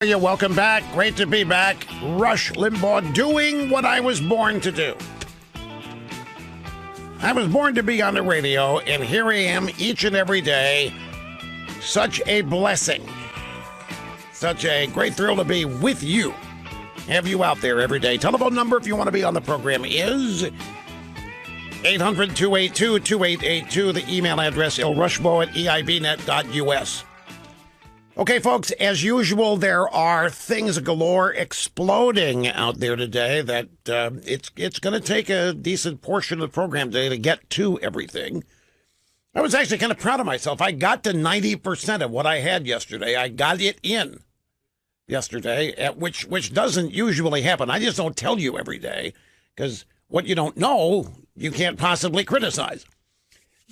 You welcome back. Great to be back. Rush Limbaugh doing what I was born to do. I was born to be on the radio, and here I am each and every day. Such a blessing. Such a great thrill to be with you. Have you out there every day. Telephone number if you want to be on the program is 800-282-2882. The email address ilrushbo@eibnet.us. Okay, folks, as usual, there are things galore exploding out there today that it's going to take a decent portion of the program today to get to everything. I was actually kind of proud of myself. I got to 90% of what I had yesterday. I got it in yesterday, which doesn't usually happen. I just don't tell you every day because what you don't know, you can't possibly criticize.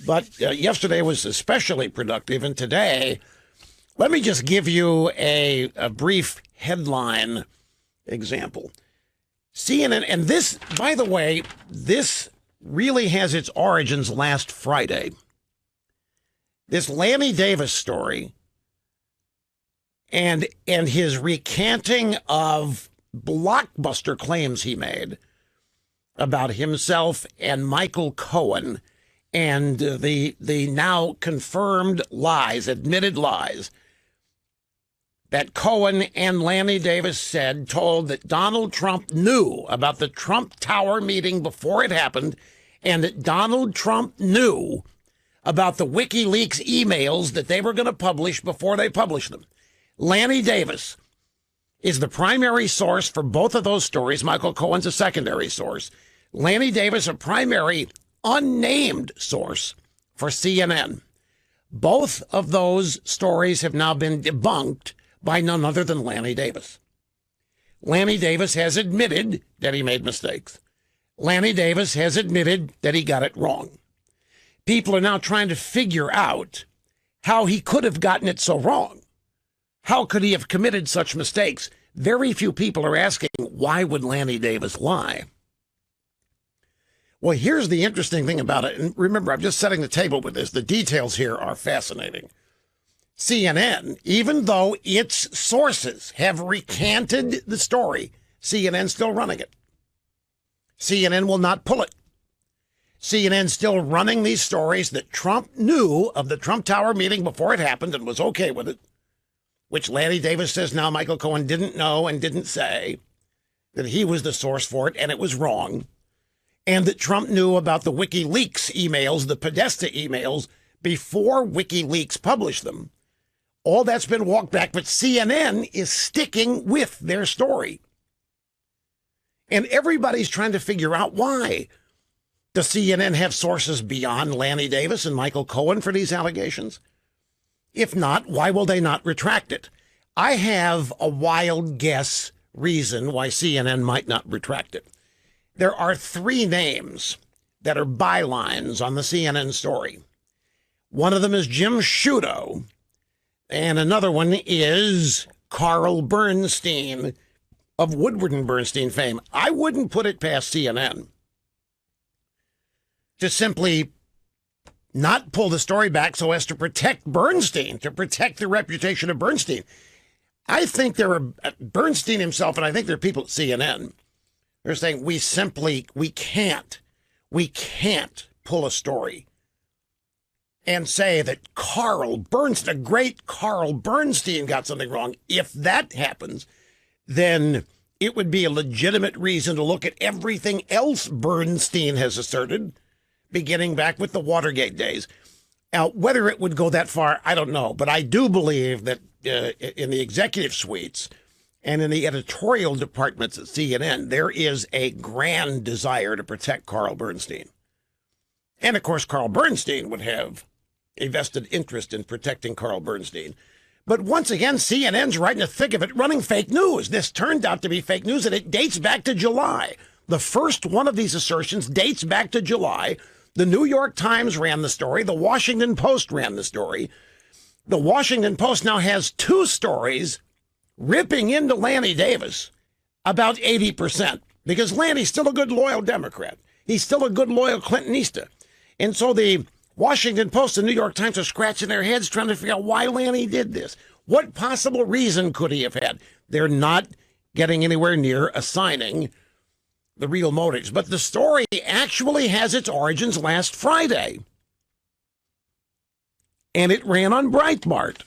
But yesterday was especially productive, and today... Let me just give you a brief headline example. CNN, and this, by the way, this really has its origins last Friday. This Lanny Davis story and his recanting of blockbuster claims he made about himself and Michael Cohen and the now confirmed lies, admitted lies, that Cohen and Lanny Davis told that Donald Trump knew about the Trump Tower meeting before it happened, and that Donald Trump knew about the WikiLeaks emails that they were going to publish before they published them. Lanny Davis is the primary source for both of those stories. Michael Cohen's a secondary source. Lanny Davis, a primary unnamed source for CNN. Both of those stories have now been debunked by none other than Lanny Davis. Lanny Davis has admitted that he made mistakes. Lanny Davis has admitted that he got it wrong. People are now trying to figure out how he could have gotten it so wrong. How could he have committed such mistakes? Very few people are asking, why would Lanny Davis lie? Well, here's the interesting thing about it. And remember, I'm just setting the table with this. The details here are fascinating. CNN, even though its sources have recanted the story, CNN's still running it. CNN will not pull it. CNN's still running these stories that Trump knew of the Trump Tower meeting before it happened and was okay with it, which Lanny Davis says now Michael Cohen didn't know and didn't say, that he was the source for it and it was wrong, and that Trump knew about the WikiLeaks emails, the Podesta emails, before WikiLeaks published them. All that's been walked back, but CNN is sticking with their story. And everybody's trying to figure out why. Does CNN have sources beyond Lanny Davis and Michael Cohen for these allegations? If not, why will they not retract it? I have a wild guess reason why CNN might not retract it. There are three names that are bylines on the CNN story. One of them is Jim Sciutto, and another one is Carl Bernstein of Woodward and Bernstein fame. I wouldn't put it past CNN to simply not pull the story back so as to protect Bernstein, to protect the reputation of Bernstein. I think there are Bernstein himself, and I think there are people at CNN. They're saying we can't pull a story and say that Carl Bernstein, a great Carl Bernstein, got something wrong. If that happens, then it would be a legitimate reason to look at everything else Bernstein has asserted, beginning back with the Watergate days. Now, whether it would go that far, I don't know. But I do believe that in the executive suites and in the editorial departments at CNN, there is a grand desire to protect Carl Bernstein. And, of course, Carl Bernstein would have a vested interest in protecting Carl Bernstein. But once again, CNN's right in the thick of it, running fake news. This turned out to be fake news, and it dates back to July. The first one of these assertions dates back to July. The New York Times ran the story. The Washington Post ran the story. The Washington Post now has two stories ripping into Lanny Davis about 80%, because Lanny's still a good, loyal Democrat. He's still a good, loyal Clintonista. And so the Washington Post and New York Times are scratching their heads trying to figure out why Lanny did this. What possible reason could he have had? They're not getting anywhere near assigning the real motives. But the story actually has its origins last Friday. And it ran on Breitbart.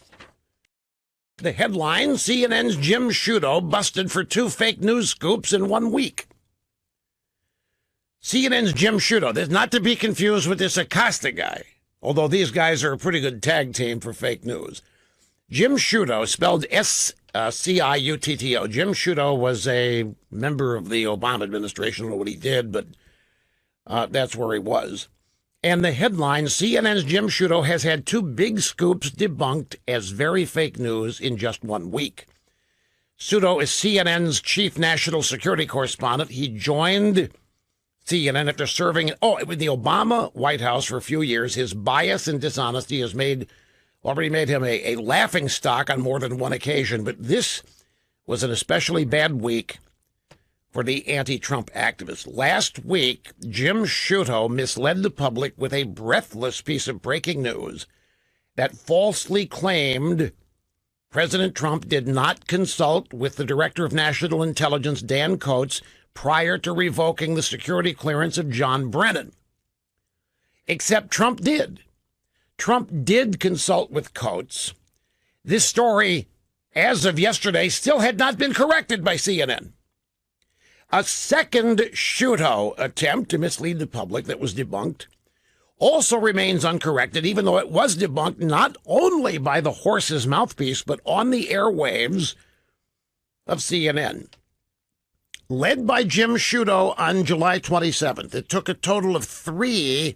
The headline, CNN's Jim Sciutto busted for 2 fake news scoops in 1 week. CNN's Jim Sciutto, this not to be confused with this Acosta guy, although these guys are a pretty good tag team for fake news. Jim Sciutto, spelled S-C-I-U-T-T-O. Jim Sciutto was a member of the Obama administration. I don't know what he did, but that's where he was. And the headline, CNN's Jim Sciutto has had 2 big scoops debunked as very fake news in just 1 week. Sciutto is CNN's chief national security correspondent. He joined CNN after serving with the Obama White House for a few years. His bias and dishonesty has already made him a laughing stock on more than one occasion. But this was an especially bad week for the anti-Trump activists. Last week, Jim Sciutto misled the public with a breathless piece of breaking news that falsely claimed President Trump did not consult with the Director of National Intelligence, Dan Coats, prior to revoking the security clearance of John Brennan. Except Trump did. Trump did consult with Coats. This story, as of yesterday, still had not been corrected by CNN. A second Sciutto attempt to mislead the public that was debunked also remains uncorrected, even though it was debunked not only by the horse's mouthpiece, but on the airwaves of CNN. Led by Jim Sciutto on July 27th, it took a total of 3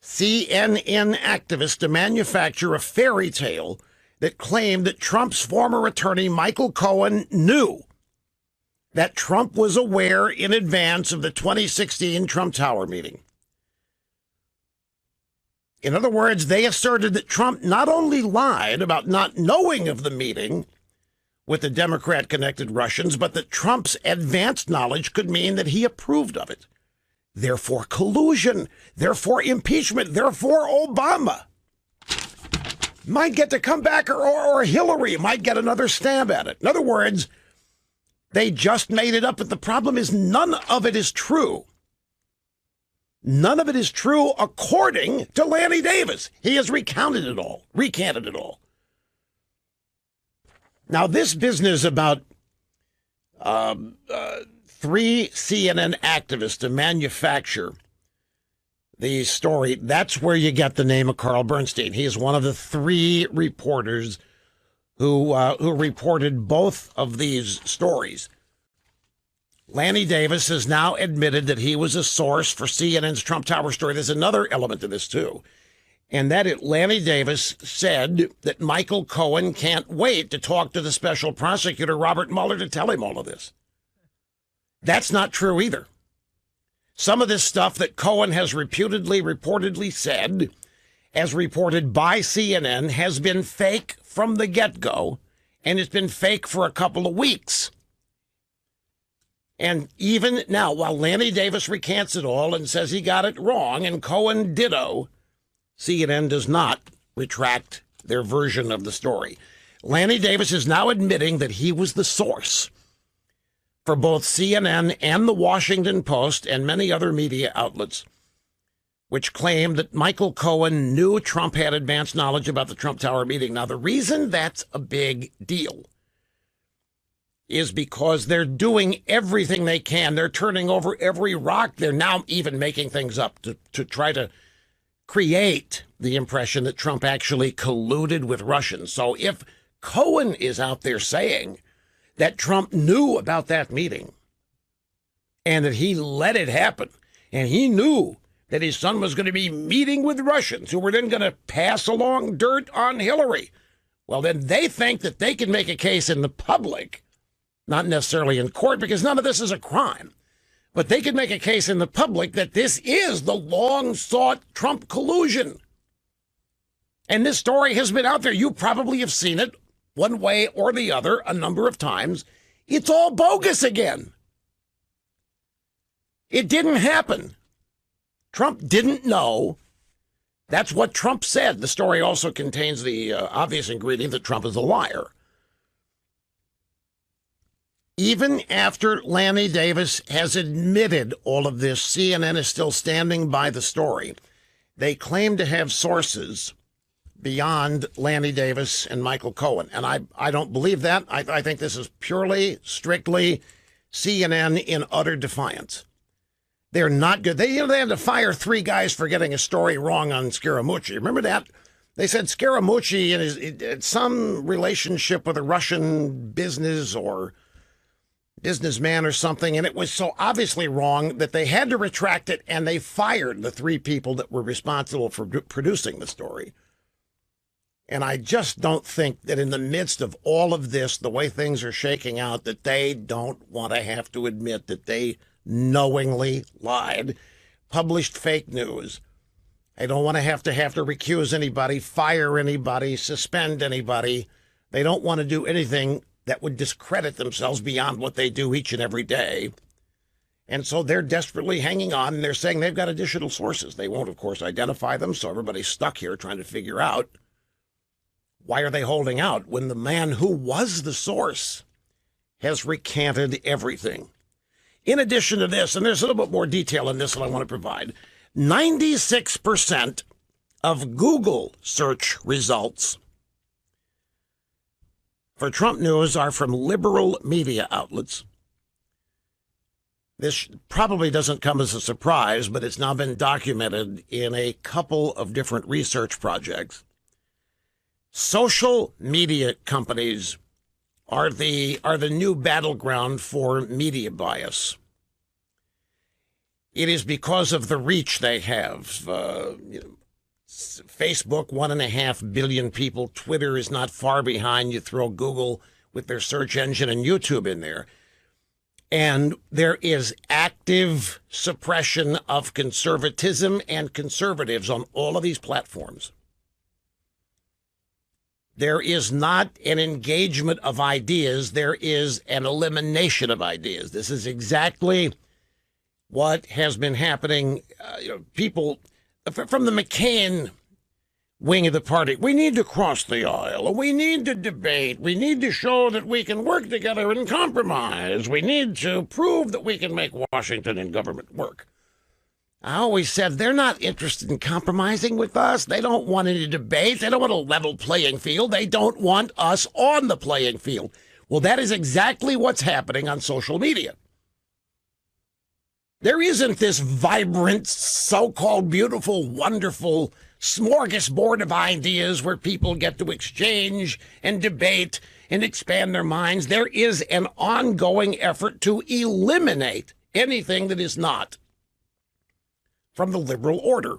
CNN activists to manufacture a fairy tale that claimed that Trump's former attorney, Michael Cohen, knew that Trump was aware in advance of the 2016 Trump Tower meeting. In other words, they asserted that Trump not only lied about not knowing of the meeting with the Democrat-connected Russians, but that Trump's advanced knowledge could mean that he approved of it. Therefore, collusion. Therefore, impeachment. Therefore, Obama might get to come back, or Hillary might get another stab at it. In other words, they just made it up, but the problem is none of it is true. None of it is true according to Lanny Davis. He has recanted it all. Now, this business about 3 CNN activists to manufacture the story, that's where you get the name of Carl Bernstein. He is one of the 3 reporters who reported both of these stories. Lanny Davis has now admitted that he was a source for CNN's Trump Tower story. There's another element to this, too. And Lanny Davis said that Michael Cohen can't wait to talk to the special prosecutor, Robert Mueller, to tell him all of this. That's not true either. Some of this stuff that Cohen has reportedly said, as reported by CNN, has been fake from the get-go, and it's been fake for a couple of weeks. And even now, while Lanny Davis recants it all and says he got it wrong, and Cohen ditto, CNN does not retract their version of the story. Lanny Davis is now admitting that he was the source for both CNN and the Washington Post and many other media outlets, which claimed that Michael Cohen knew Trump had advanced knowledge about the Trump Tower meeting. Now, the reason that's a big deal is because they're doing everything they can. They're turning over every rock. They're now even making things up to try to create the impression that Trump actually colluded with Russians. So if Cohen is out there saying that Trump knew about that meeting and that he let it happen, and he knew that his son was going to be meeting with Russians who were then going to pass along dirt on Hillary, well, then they think that they can make a case in the public, not necessarily in court, because none of this is a crime. But they could make a case in the public that this is the long-sought Trump collusion. And this story has been out there. You probably have seen it one way or the other a number of times. It's all bogus again. It didn't happen. Trump didn't know That's what Trump said. The story also contains the obvious ingredient that Trump is a liar. Even after Lanny Davis has admitted all of this, CNN is still standing by the story. They claim to have sources beyond Lanny Davis and Michael Cohen, and I don't believe that. I think this is purely, strictly CNN in utter defiance. They're not good. They had to fire 3 guys for getting a story wrong on Scaramucci. Remember that? They said Scaramucci had some relationship with a Russian business or businessman or something, and it was so obviously wrong that they had to retract it, and they fired the 3 people that were responsible for producing the story. And I just don't think that in the midst of all of this, the way things are shaking out, that they don't want to have to admit that they knowingly lied, published fake news. They don't want to have to recuse anybody, fire anybody, suspend anybody. They don't want to do anything that would discredit themselves beyond what they do each and every day. And so they're desperately hanging on, and they're saying they've got additional sources. They won't, of course, identify them, so everybody's stuck here trying to figure out, why are they holding out when the man who was the source has recanted everything? In addition to this, and there's a little bit more detail in this that I want to provide, 96% of Google search results for Trump news are from liberal media outlets. This probably doesn't come as a surprise, but it's now been documented in a couple of different research projects. Social media companies are the new battleground for media bias. It is because of the reach they have. Facebook, 1.5 billion people. Twitter is not far behind. You throw Google with their search engine and YouTube in there. And there is active suppression of conservatism and conservatives on all of these platforms. There is not an engagement of ideas. There is an elimination of ideas. This is exactly what has been happening. People from the McCain wing of the party, we need to cross the aisle. We need to debate. We need to show that we can work together and compromise. We need to prove that we can make Washington and government work. I always said they're not interested in compromising with us. They don't want any debate. They don't want a level playing field. They don't want us on the playing field. Well, that is exactly what's happening on social media. There isn't this vibrant, so-called beautiful, wonderful smorgasbord of ideas where people get to exchange and debate and expand their minds. There is an ongoing effort to eliminate anything that is not from the liberal order,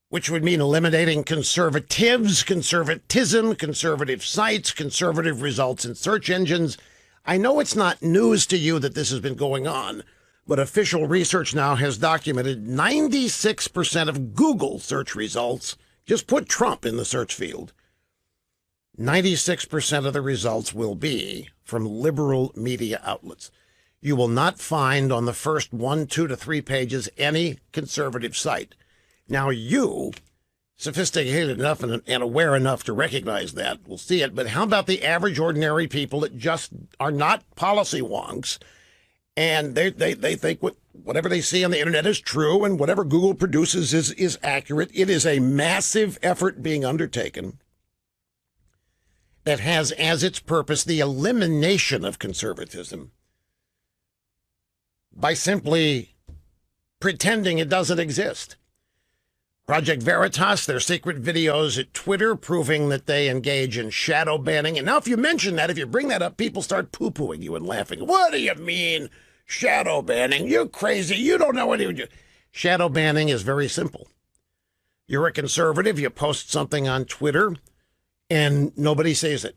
which would mean eliminating conservatives, conservatism, conservative sites, conservative results in search engines. I know it's not news to you that this has been going on, but official research now has documented 96% of Google search results just put Trump in the search field. 96% of the results will be from liberal media outlets. You will not find on the first 1, 2 to 3 pages any conservative site. Now you, sophisticated enough and aware enough to recognize that, will see it. But how about the average, ordinary people that just are not policy wonks, and they think whatever they see on the internet is true, and whatever Google produces is accurate? It is a massive effort being undertaken that has as its purpose the elimination of conservatism by simply pretending it doesn't exist. Project Veritas, their secret videos at Twitter proving that they engage in shadow banning. And now if you mention that, if you bring that up, people start poo-pooing you and laughing. What do you mean, shadow banning? You're crazy. You don't know what you do. Shadow banning is very simple. You're a conservative. You post something on Twitter, and nobody sees it.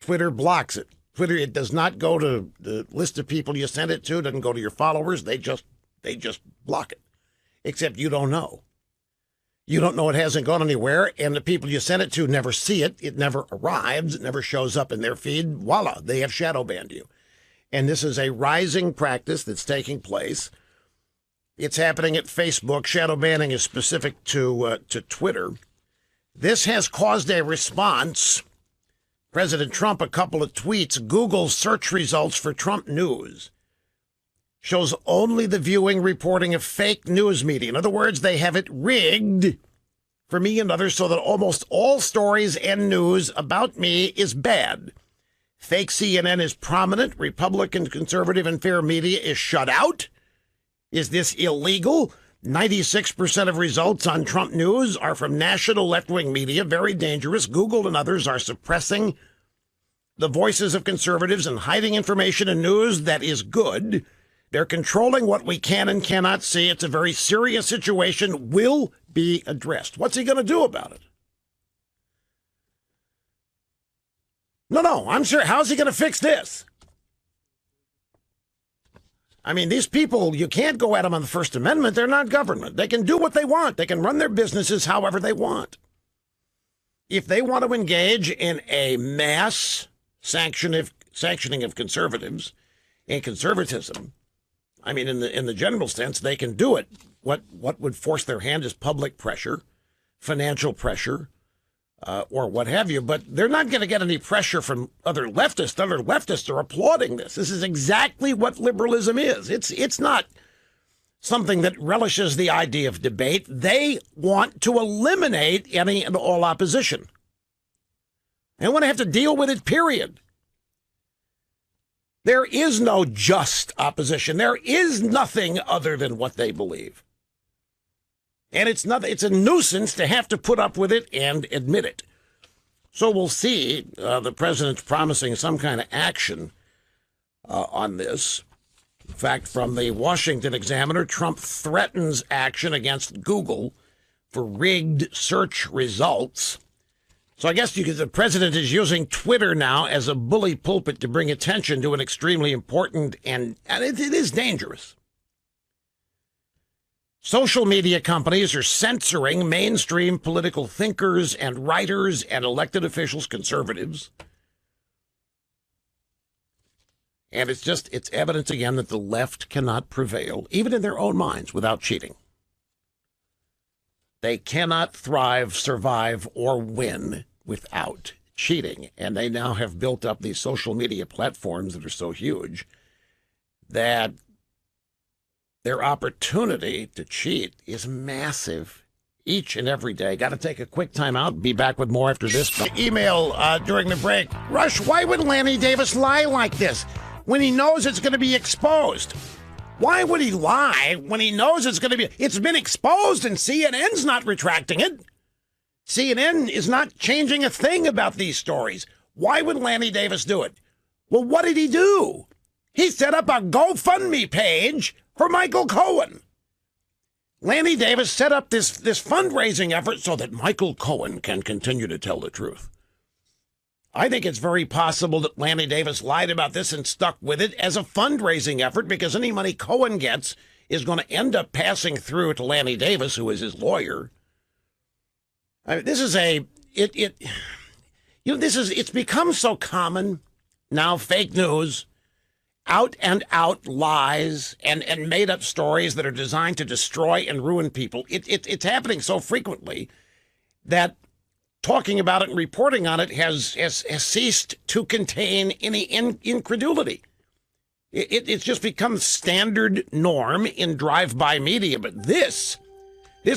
Twitter blocks it. Twitter, it does not go to the list of people you sent it to. It doesn't go to your followers. They just block it. Except you don't know. You don't know it hasn't gone anywhere, and the people you sent it to never see it. It never arrives. It never shows up in their feed. Voila, they have shadow banned you. And this is a rising practice that's taking place. It's happening at Facebook. Shadow banning is specific to Twitter. This has caused a response. President Trump, a couple of tweets. Google search results for Trump news shows only the viewing reporting of fake news media. In other words, they have it rigged for me and others so that almost all stories and news about me is bad. Fake CNN is prominent. Republican, conservative, and fair media is shut out. Is this illegal? 96% of results on Trump news are from national left-wing media. Very dangerous. Google and others are suppressing the voices of conservatives and hiding information and news that is good. They're controlling what we can and cannot see. It's a very serious situation. Will be addressed. What's he going to do about it? No, I'm sure. How's he going to fix this? I mean, these people, you can't go at them on the First Amendment. They're not government. They can do what they want. They can run their businesses however they want. If they want to engage in a mass sanctioning of conservatives and conservatism, I mean, in the general sense, they can do it. What would force their hand is public pressure, financial pressure, or what have you. But they're not going to get any pressure from other leftists. Other leftists are applauding this. This is exactly what liberalism is. It's not something that relishes the idea of debate. They want to eliminate any and all opposition. They want to have to deal with it, period. There is no just opposition. There is nothing other than what they believe. And it's a nuisance to have to put up with it and admit it. So we'll see. The president's promising some kind of action on this. In fact, from the Washington Examiner, Trump threatens action against Google for rigged search results. So I guess the president is using Twitter now as a bully pulpit to bring attention to an extremely important and it is dangerous. Social media companies are censoring mainstream political thinkers and writers and elected officials, conservatives. And it's evidence again that the left cannot prevail, even in their own minds, without cheating. They cannot thrive, survive, or win without cheating. And they now have built up these social media platforms that are so huge that their opportunity to cheat is massive each and every day. Got to take a quick time out. Be back with more after this. Email during the break. Rush, why would Lanny Davis lie like this when he knows it's going to be exposed? Why would he lie when he knows it's going to be? It's been exposed and CNN's not retracting it. CNN is not changing a thing about these stories. Why would Lanny Davis do it? Well, what did he do? He set up a GoFundMe page for Michael Cohen. Lanny Davis set up this fundraising effort so that Michael Cohen can continue to tell the truth. I think it's very possible that Lanny Davis lied about this and stuck with it as a fundraising effort because any money Cohen gets is going to end up passing through to Lanny Davis, who is his lawyer. I mean, it's become so common now, fake news, out and out lies and made up stories that are designed to destroy and ruin people. It's happening so frequently that talking about it and reporting on it has ceased to contain any incredulity. It's just become standard norm in drive-by media. But this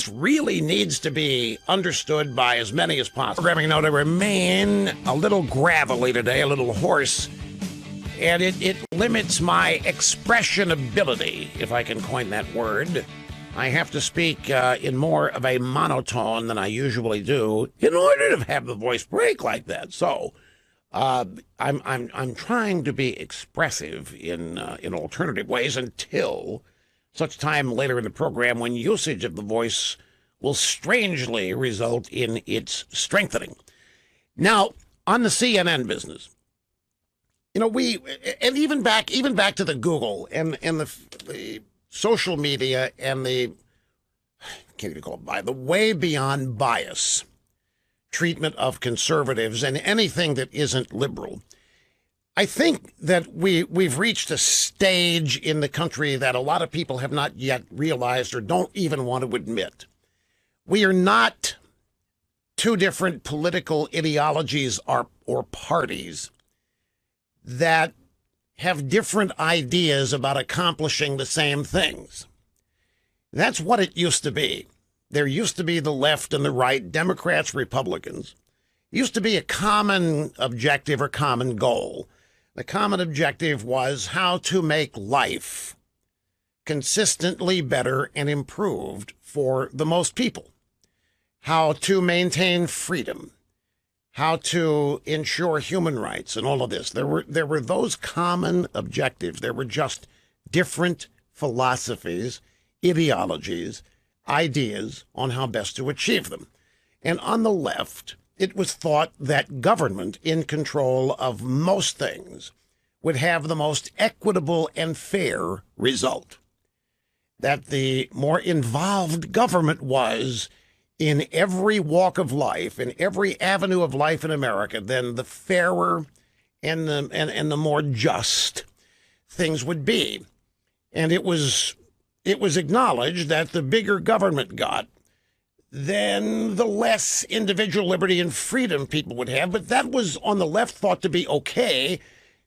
really needs to be understood by as many as possible. Programming note, I remain a little gravelly today, a little hoarse, and it limits my expression ability, if I can coin that word. I have to speak in more of a monotone than I usually do in order to have the voice break like that. So I'm trying to be expressive in alternative ways until such time later in the program when usage of the voice will strangely result in its strengthening. Now, on the CNN business, even back to the Google and the social media and the way beyond bias treatment of conservatives and anything that isn't liberal. I think that we've reached a stage in the country that a lot of people have not yet realized or don't even want to admit. We are not two different political ideologies or parties that have different ideas about accomplishing the same things. That's what it used to be. There used to be the left and the right, Democrats, Republicans. It used to be a common objective or common goal. The common objective was how to make life consistently better and improved for the most people, how to maintain freedom, how to ensure human rights, and all of this. There were those common objectives. There were just different philosophies, ideologies, ideas on how best to achieve them. And on the left, it was thought that government in control of most things would have the most equitable and fair result. That the more involved government was in every walk of life, in every avenue of life in America, then the fairer and the more just things would be. And it was acknowledged that the bigger government got, then the less individual liberty and freedom people would have. But that was on the left thought to be okay,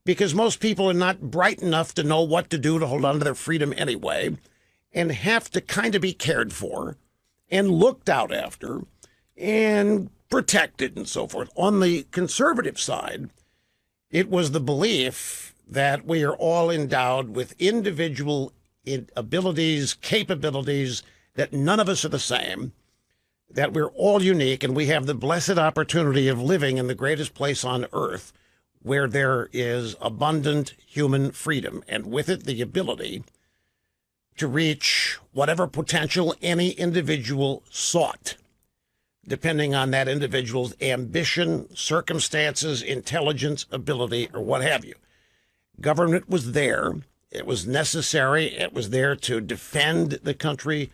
because most people are not bright enough to know what to do to hold on to their freedom anyway, and have to kind of be cared for and looked out after and protected and so forth. On the conservative side, it was the belief that we are all endowed with individual abilities, capabilities, that none of us are the same, that we're all unique, and we have the blessed opportunity of living in the greatest place on earth where there is abundant human freedom, and with it the ability to reach whatever potential any individual sought, depending on that individual's ambition, circumstances, intelligence, ability, or what have you. Government was there. It was necessary. It was there to defend the country,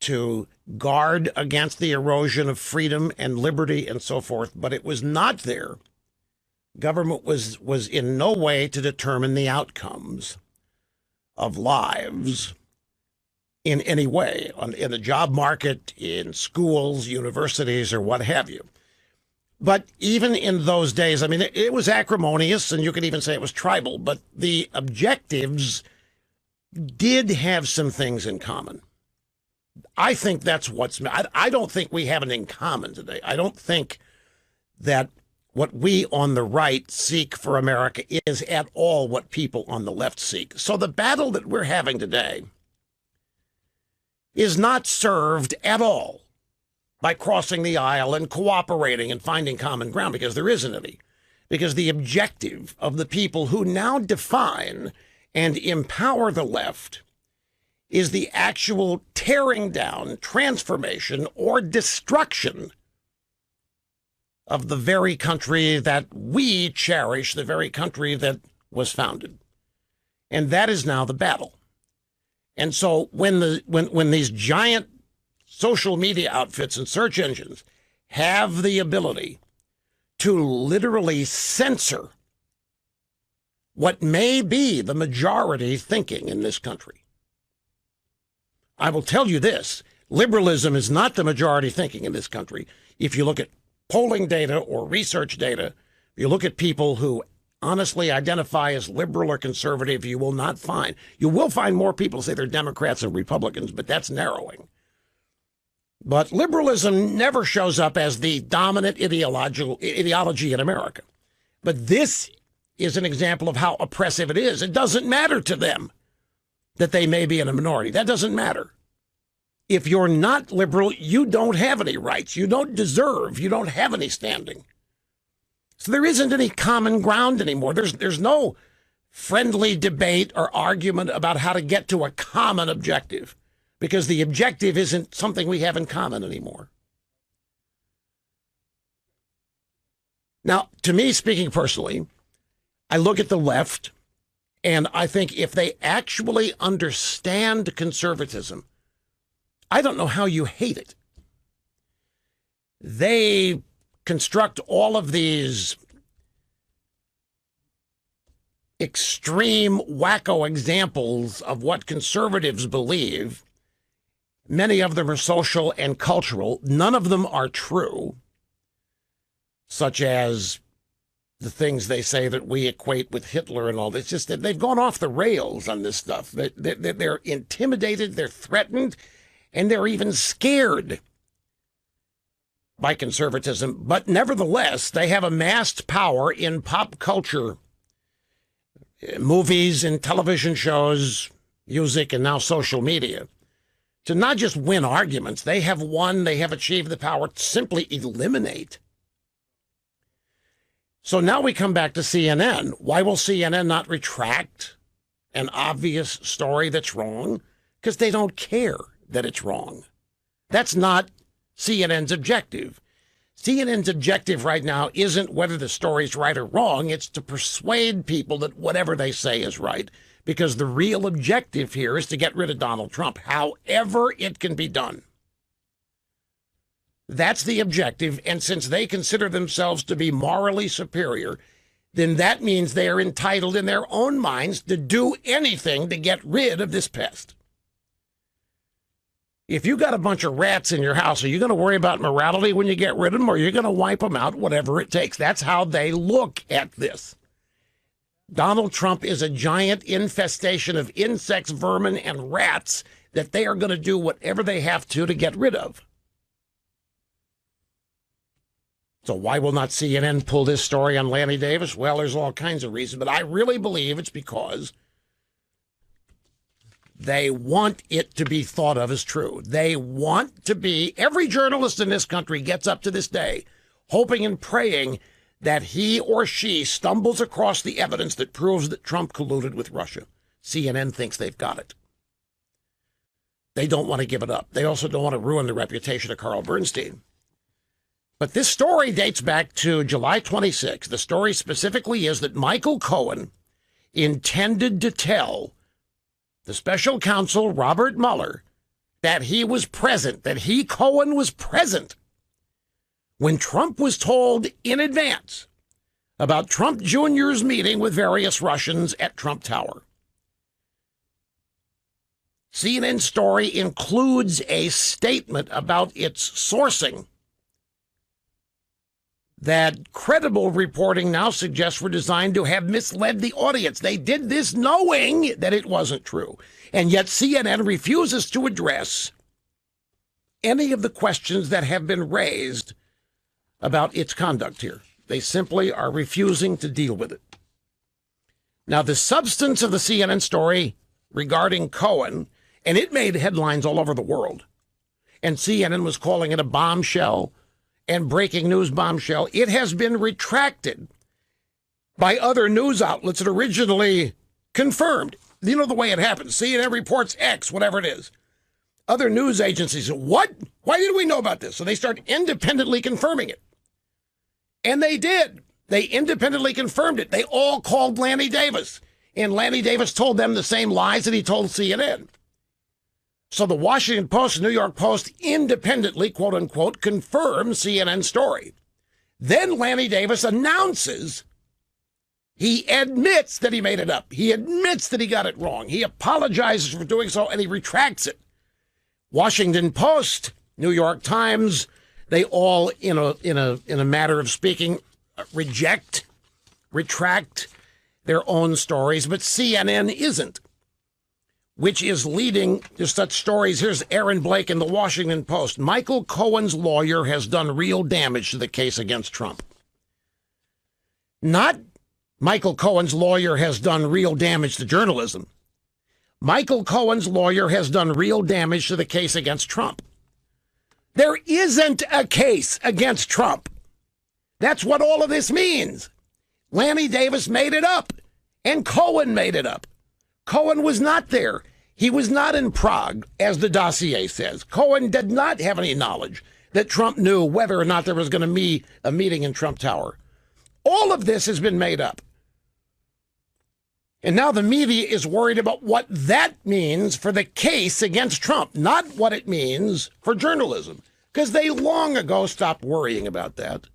to guard against the erosion of freedom and liberty and so forth, but it was not there. Government was in no way to determine the outcomes of lives in any way, in the job market, in schools, universities, or what have you. But even in those days, I mean, it was acrimonious, and you could even say it was tribal, but the objectives did have some things in common. I think that's I don't think we have it in common today. I don't think that what we on the right seek for America is at all what people on the left seek. So the battle that we're having today is not served at all by crossing the aisle and cooperating and finding common ground, because there isn't any. Because the objective of the people who now define and empower the left is the actual tearing down, transformation, or destruction of the very country that we cherish, the very country that was founded. And that is now the battle. And so when these giant social media outfits and search engines have the ability to literally censor what may be the majority thinking in this country, I will tell you this: liberalism is not the majority thinking in this country. If you look at polling data or research data, if you look at people who honestly identify as liberal or conservative, you will find more people say they're Democrats and Republicans, but that's narrowing. But liberalism never shows up as the dominant ideology in America. But this is an example of how oppressive it is. It doesn't matter to them that they may be in a minority. That doesn't matter. If you're not liberal, you don't have any rights. You don't have any standing. So there isn't any common ground anymore. There's no friendly debate or argument about how to get to a common objective, because the objective isn't something we have in common anymore. Now, to me, speaking personally, I look at the left, and I think if they actually understand conservatism, I don't know how you hate it. They construct all of these extreme wacko examples of what conservatives believe. Many of them are social and cultural. None of them are true, such as the things they say that we equate with Hitler and all this. Just that they've gone off the rails on this stuff. They're intimidated, they're threatened, and they're even scared by conservatism. But nevertheless, they have amassed power in pop culture, movies and television shows, music, and now social media, to not just win arguments. They have achieved the power to simply eliminate. So now we come back to CNN. Why will CNN not retract an obvious story that's wrong? Because they don't care that it's wrong. That's not CNN's objective. CNN's objective right now isn't whether the story's right or wrong. It's to persuade people that whatever they say is right, because the real objective here is to get rid of Donald Trump, however it can be done. That's the objective, and since they consider themselves to be morally superior, then that means they are entitled in their own minds to do anything to get rid of this pest. If you got a bunch of rats in your house, are you going to worry about morality when you get rid of them, or are you going to wipe them out, whatever it takes? That's how they look at this. Donald Trump is a giant infestation of insects, vermin, and rats that they are going to do whatever they have to get rid of. So why will not CNN pull this story on Lanny Davis? Well, there's all kinds of reasons, but I really believe it's because they want it to be thought of as true. They want to be, every journalist in this country gets up to this day hoping and praying that he or she stumbles across the evidence that proves that Trump colluded with Russia. CNN thinks they've got it. They don't want to give it up. They also don't want to ruin the reputation of Carl Bernstein. But this story dates back to July 26. The story specifically is that Michael Cohen intended to tell the special counsel, Robert Mueller, that he was present, that he, Cohen, was present when Trump was told in advance about Trump Jr.'s meeting with various Russians at Trump Tower. CNN's story includes a statement about its sourcing that credible reporting now suggests were designed to have misled the audience. They did this knowing that it wasn't true. And yet CNN refuses to address any of the questions that have been raised about its conduct here. They simply are refusing to deal with it. Now, the substance of the CNN story regarding Cohen, and it made headlines all over the world, and CNN was calling it a bombshell and breaking news bombshell. It has been retracted by other news outlets that originally confirmed. You know the way it happens. CNN reports X, whatever it is. Other news agencies say, what? Why did we know about this? So they start independently confirming it. And they did. They independently confirmed it. They all called Lanny Davis. And Lanny Davis told them the same lies that he told CNN. So the Washington Post and New York Post independently, quote unquote, confirm CNN's story. Then Lanny Davis announces he admits that he made it up. He admits that he got it wrong. He apologizes for doing so, and he retracts it. Washington Post, New York Times, they all, in a matter of speaking, retract their own stories, but CNN isn't, which is leading to such stories. Here's Aaron Blake in the Washington Post. Michael Cohen's lawyer has done real damage to the case against Trump. Not Michael Cohen's lawyer has done real damage to journalism. Michael Cohen's lawyer has done real damage to the case against Trump. There isn't a case against Trump. That's what all of this means. Lanny Davis made it up, and Cohen made it up. Cohen was not there. He was not in Prague, as the dossier says. Cohen did not have any knowledge that Trump knew whether or not there was going to be a meeting in Trump Tower. All of this has been made up. And now the media is worried about what that means for the case against Trump, not what it means for journalism, because they long ago stopped worrying about that.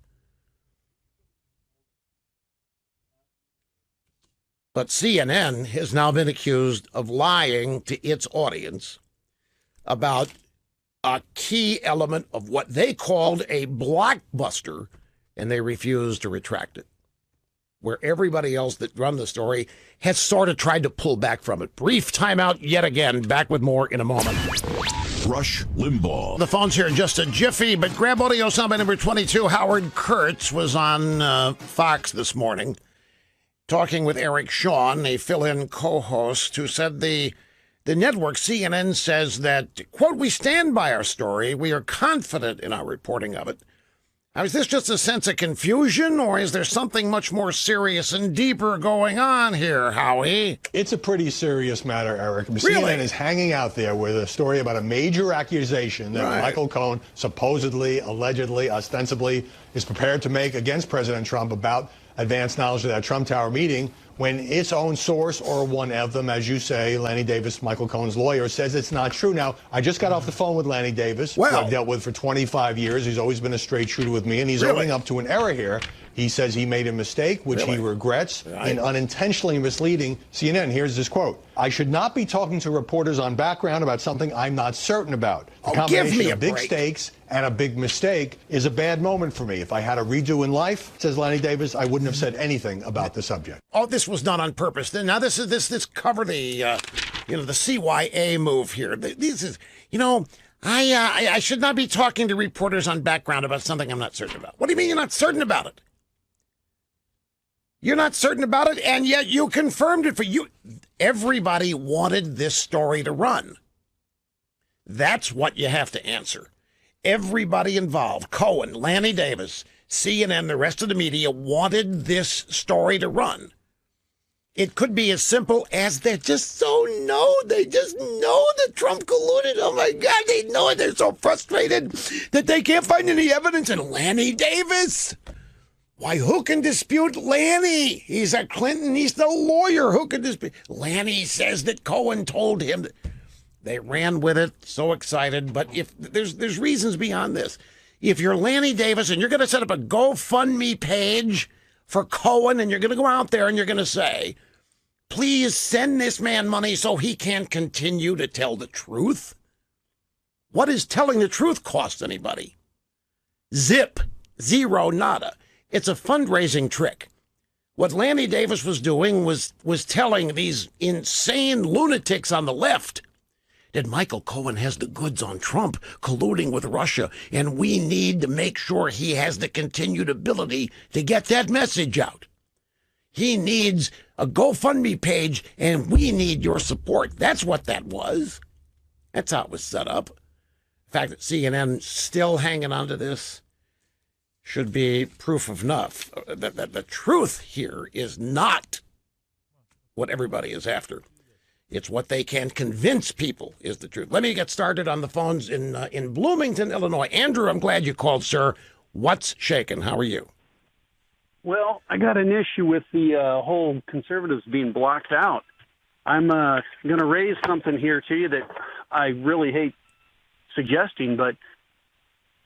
But CNN has now been accused of lying to its audience about a key element of what they called a blockbuster, and they refused to retract it, where everybody else that run the story has sort of tried to pull back from it. Brief timeout yet again. Back with more in a moment. Rush Limbaugh. The phone's here in just a jiffy, but grab audio soundbite number 22. Howard Kurtz was on Fox this morning talking with Eric Shawn, a fill-in co-host, who said the network, CNN, says that, quote, "We stand by our story. We are confident in our reporting of it." Now, is this just a sense of confusion, or is there something much more serious and deeper going on here, Howie? It's a pretty serious matter, Eric. Really? CNN is hanging out there with a story about a major accusation that Michael Cohen supposedly, allegedly, ostensibly is prepared to make against President Trump about advanced knowledge of that Trump Tower meeting, when its own source, or one of them, as you say, Lanny Davis, Michael Cohen's lawyer, says it's not true. Now, I just got off the phone with Lanny Davis, who I've dealt with for 25 years. He's always been a straight shooter with me, and he's owning up to an error here. He says he made a mistake, which he regrets, in unintentionally misleading CNN. Here's his quote: "I should not be talking to reporters on background about something I'm not certain about. The combination of big stakes and a big mistake is a bad moment for me. If I had a redo in life," says Lanny Davis, "I wouldn't have said anything about the subject." Oh, this was done on purpose. Now, this cover the CYA move here. This is, I should not be talking to reporters on background about something I'm not certain about. What do you mean you're not certain about it? You're not certain about it, and yet you confirmed it for you. Everybody wanted this story to run. That's what you have to answer. Everybody involved, Cohen, Lanny Davis, CNN, the rest of the media, wanted this story to run. It could be as simple as they just know that Trump colluded. Oh, my God, they know it. They're so frustrated that they can't find any evidence. And Lanny Davis, why, who can dispute Lanny? He's a Clinton. He's the lawyer. Who can dispute? Lanny says that Cohen told him that. They ran with it, so excited. But if there's reasons beyond this. If you're Lanny Davis and you're going to set up a GoFundMe page for Cohen, and you're going to go out there and you're going to say, please send this man money so he can continue to tell the truth. What does telling the truth cost anybody? Zip, zero, nada. It's a fundraising trick. What Lanny Davis was doing was telling these insane lunatics on the left that Michael Cohen has the goods on Trump colluding with Russia, and we need to make sure he has the continued ability to get that message out. He needs a GoFundMe page, and we need your support. That's what that was. That's how it was set up. The fact that CNN still hanging on to this should be proof of enough that the truth here is not what everybody is after. It's what they can convince people is the truth. Let me get started on the phones in Bloomington, Illinois. Andrew, I'm glad you called, sir. What's shaking? How are you? Well, I got an issue with the whole conservatives being blocked out. I'm going to raise something here to you that I really hate suggesting, but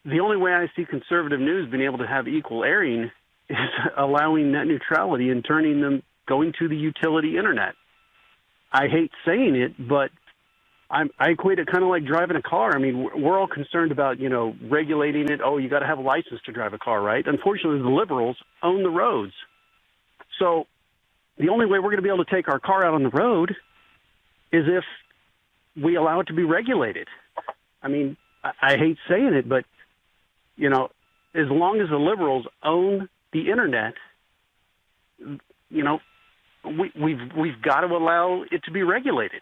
the only way I see conservative news being able to have equal airing is allowing net neutrality and turning them going to the utility internet. I hate saying it, but I equate it kind of like driving a car. I mean, we're all concerned about, regulating it. Oh, you got to have a license to drive a car, right? Unfortunately, the liberals own the roads. So the only way we're going to be able to take our car out on the road is if we allow it to be regulated. I mean, I hate saying it, but, as long as the liberals own the internet, we've got to allow it to be regulated.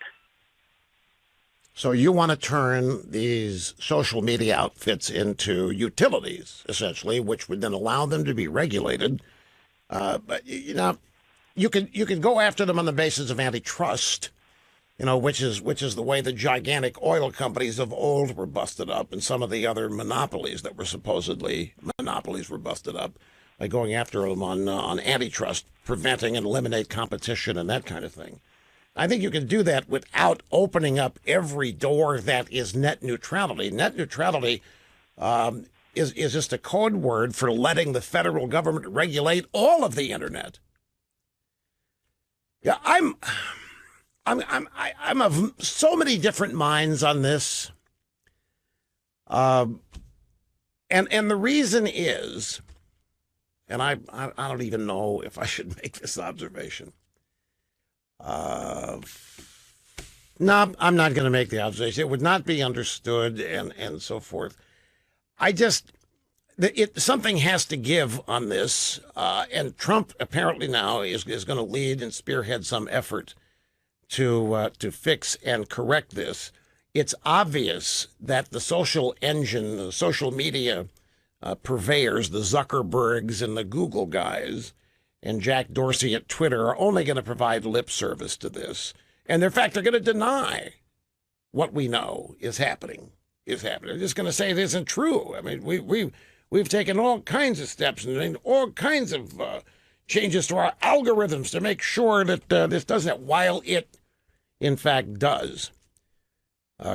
So you want to turn these social media outfits into utilities, essentially, which would then allow them to be regulated. But you can go after them on the basis of antitrust, which is the way the gigantic oil companies of old were busted up, and some of the other monopolies that were supposedly monopolies were busted up by going after them on antitrust, preventing and eliminate competition and that kind of thing. I think you can do that without opening up every door that is net neutrality. Net neutrality is just a code word for letting the federal government regulate all of the internet. Yeah, I'm of so many different minds on this. And the reason is, and I don't even know if I should make this observation. No, I'm not going to make the observation. It would not be understood and so forth. Something has to give on this, and Trump apparently now is going to lead and spearhead some effort to fix and correct this. It's obvious that the social engine, the social media purveyors, the Zuckerbergs and the Google guys, and Jack Dorsey at Twitter are only going to provide lip service to this. And in fact, they're going to deny what we know is happening. They're just going to say it isn't true. I mean, we've taken all kinds of steps and made all kinds of changes to our algorithms to make sure that this doesn't, while it, in fact, does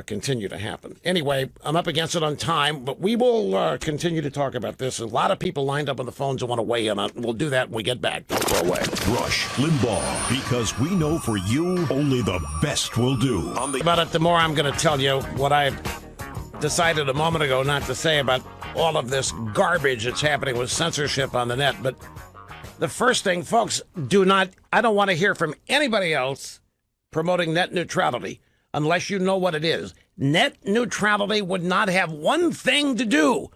continue to happen. Anyway, I'm up against it on time, but we will continue to talk about this. A lot of people lined up on the phones who want to weigh in on it. We'll do that when we get back. Don't go away. Rush Limbaugh, because we know for you, only the best will do. About it, the more I'm going to tell you what I decided a moment ago not to say about all of this garbage that's happening with censorship on the net. But the first thing, folks, I don't want to hear from anybody else promoting net neutrality unless you know what it is. Net neutrality would not have one thing to do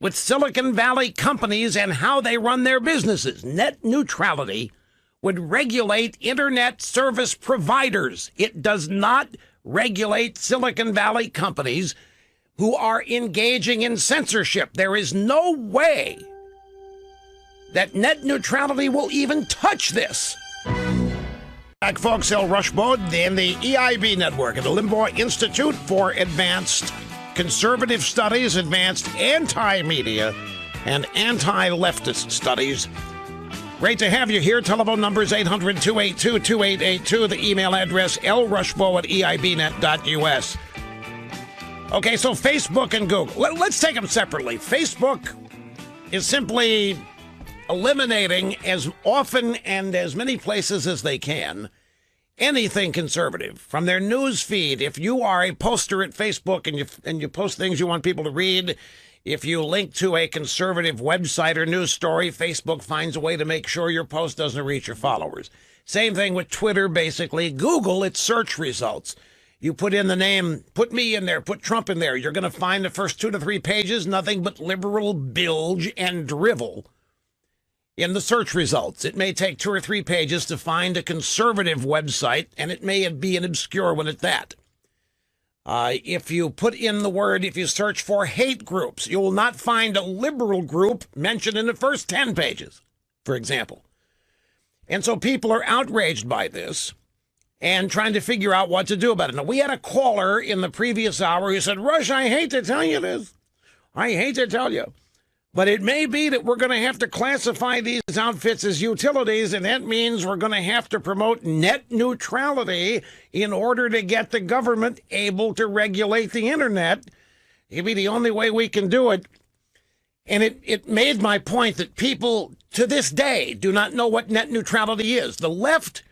with Silicon Valley companies and how they run their businesses. Net neutrality would regulate internet service providers. It does not regulate Silicon Valley companies who are engaging in censorship. There is no way that net neutrality will even touch this. Back, folks, El Rushmode and the EIB Network and the Limbaugh Institute for Advanced Conservative Studies, Advanced Anti-Media, and Anti-Leftist Studies. Great to have you here. Telephone numbers 800-282-2882. The email address lrushmode@eibnet.us. Okay, so Facebook and Google. Let's take them separately. Facebook is simply eliminating, as often and as many places as they can, anything conservative from their news feed. If you are a poster at Facebook and you post things you want people to read, if you link to a conservative website or news story, Facebook finds a way to make sure your post doesn't reach your followers. Same thing with Twitter, basically. Google, it's search results. You put in the name, put me in there, put Trump in there. You're going to find the first 2 to 3 pages, nothing but liberal bilge and drivel in the search results. It may take 2 or 3 pages to find a conservative website, and it may be an obscure one at that. If you put in the word, if you search for hate groups, you will not find a liberal group mentioned in the first 10 pages, for example. And so people are outraged by this and trying to figure out what to do about it. Now, we had a caller in the previous hour who said, Rush, I hate to tell you this. I hate to tell you. But it may be that we're going to have to classify these outfits as utilities, and that means we're going to have to promote net neutrality in order to get the government able to regulate the internet. It'll be the only way we can do it. And it made my point that people to this day do not know what net neutrality is. The left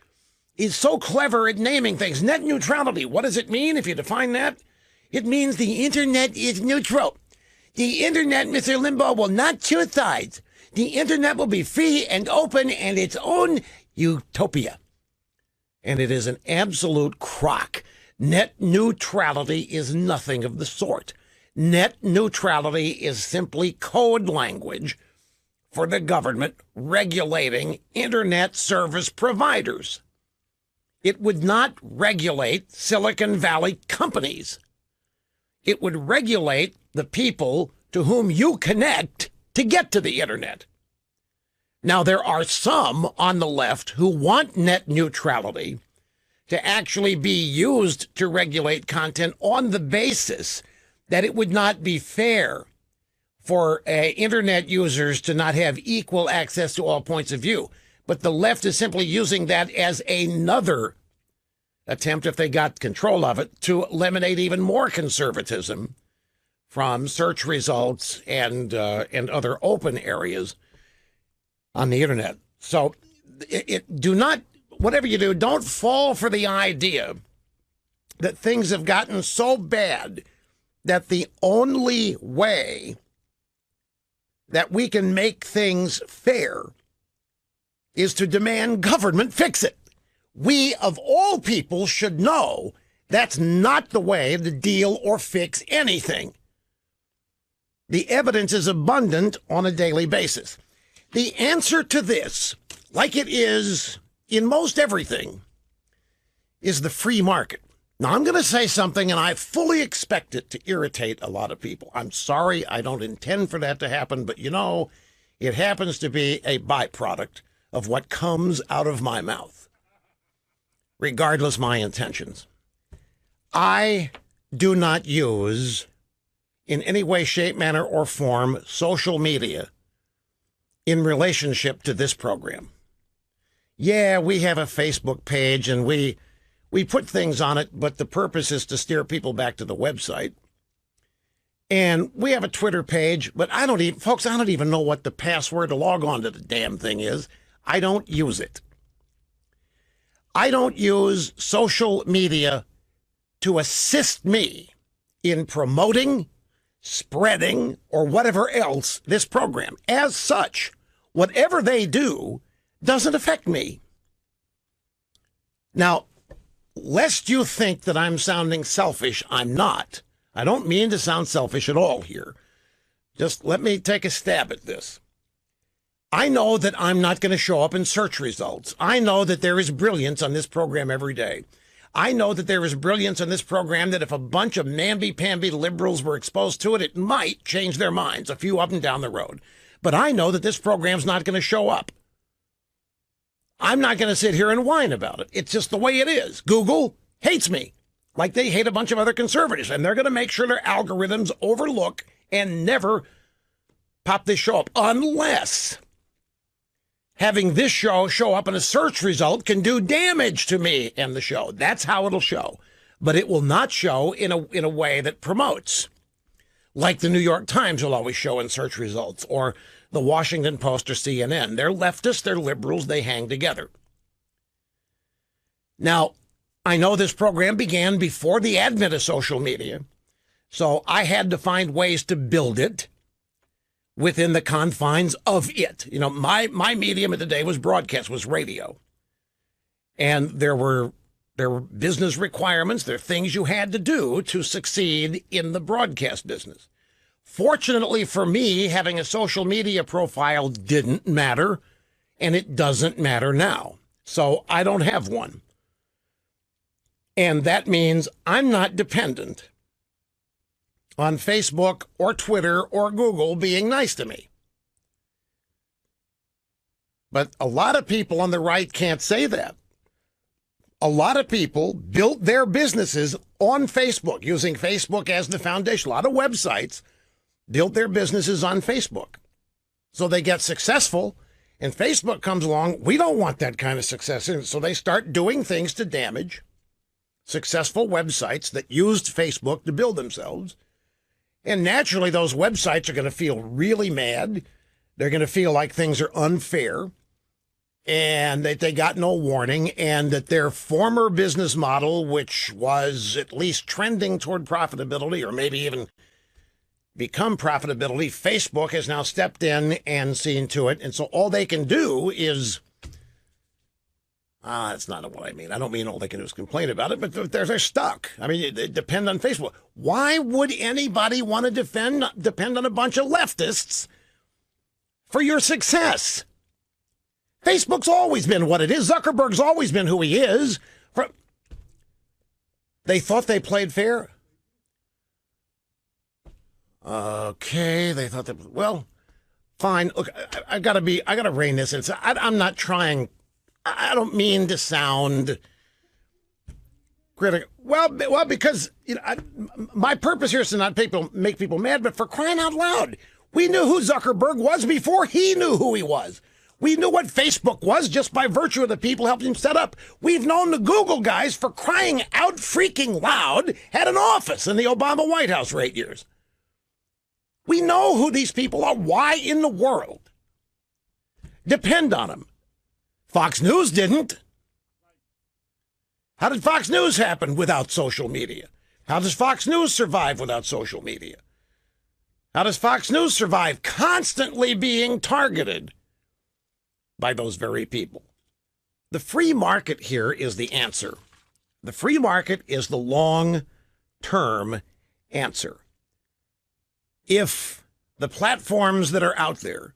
is so clever at naming things. Net neutrality, what does it mean if you define that? It means the internet is neutral. The internet, Mr. Limbaugh, will not choose sides. The internet will be free and open and its own utopia. And it is an absolute crock. Net neutrality is nothing of the sort. Net neutrality is simply code language for the government regulating internet service providers. It would not regulate Silicon Valley companies. It would regulate the people to whom you connect to get to the internet. Now, there are some on the left who want net neutrality to actually be used to regulate content on the basis that it would not be fair for internet users to not have equal access to all points of view. But the left is simply using that as another attempt, if they got control of it, to eliminate even more conservatism from search results and other open areas on the internet. So do not whatever you do, don't fall for the idea that things have gotten so bad that the only way that we can make things fair is to demand government fix it. We, of all people, should know that's not the way to deal or fix anything. The evidence is abundant on a daily basis. The answer to this, like it is in most everything, is the free market. Now, I'm going to say something, and I fully expect it to irritate a lot of people. I'm sorry, I don't intend for that to happen, but it happens to be a byproduct of what comes out of my mouth, regardless my intentions. I do not use, in any way, shape, manner, or form, social media in relationship to this program. Yeah, we have a Facebook page, and we put things on it, but the purpose is to steer people back to the website. And we have a Twitter page, but I don't even know what the password to log on to the damn thing is. I don't use it. I don't use social media to assist me in promoting, spreading, or whatever else this program. As such, whatever they do doesn't affect me. Now, lest you think that I'm sounding selfish, I'm not. I don't mean to sound selfish at all here. Just let me take a stab at this. I know that I'm not going to show up in search results. I know that there is brilliance on this program every day. I know that there is brilliance on this program that if a bunch of namby-pamby liberals were exposed to it, it might change their minds a few up and down the road. But I know that this program's not going to show up. I'm not going to sit here and whine about it. It's just the way it is. Google hates me, like they hate a bunch of other conservatives, and they're going to make sure their algorithms overlook and never pop this show up, unless having this show up in a search result can do damage to me and the show. That's how it'll show. But it will not show in a way that promotes, like the New York Times will always show in search results, or the Washington Post or CNN. They're leftists, they're liberals, they hang together. Now, I know this program began before the advent of social media, so I had to find ways to build it within the confines of it. My medium of the day was broadcast, was radio. And there were business requirements, there are things you had to do to succeed in the broadcast business. Fortunately for me, having a social media profile didn't matter, and it doesn't matter now. So I don't have one. And that means I'm not dependent on Facebook or Twitter or Google being nice to me. But a lot of people on the right can't say that. A lot of people built their businesses on Facebook, using Facebook as the foundation. A lot of websites built their businesses on Facebook. So they get successful, and Facebook comes along. We don't want that kind of success. So they start doing things to damage successful websites that used Facebook to build themselves. And naturally, those websites are going to feel really mad. They're going to feel like things are unfair and that they got no warning, and that their former business model, which was at least trending toward profitability or maybe even become profitability, Facebook has now stepped in and seen to it. And so all they can do is, that's not what I mean. I don't mean all they can do is complain about it, but they're stuck. I mean, they depend on Facebook. Why would anybody want to depend on a bunch of leftists for your success? Facebook's always been what it is. Zuckerberg's always been who he is. They thought they played fair. Okay, they thought that, well, fine. Look, I gotta rein this in. I'm not trying, I don't mean to sound critical. Well, because my purpose here is to not make people mad, but for crying out loud, we knew who Zuckerberg was before he knew who he was. We knew what Facebook was just by virtue of the people helping him set up. We've known the Google guys, for crying out freaking loud, had an office in the Obama White House for 8 years. We know who these people are. Why in the world depend on them? Fox News didn't. How did Fox News happen without social media? How does Fox News survive without social media? How does Fox News survive constantly being targeted by those very people? The free market here is the answer. The free market is the long-term answer. If the platforms that are out there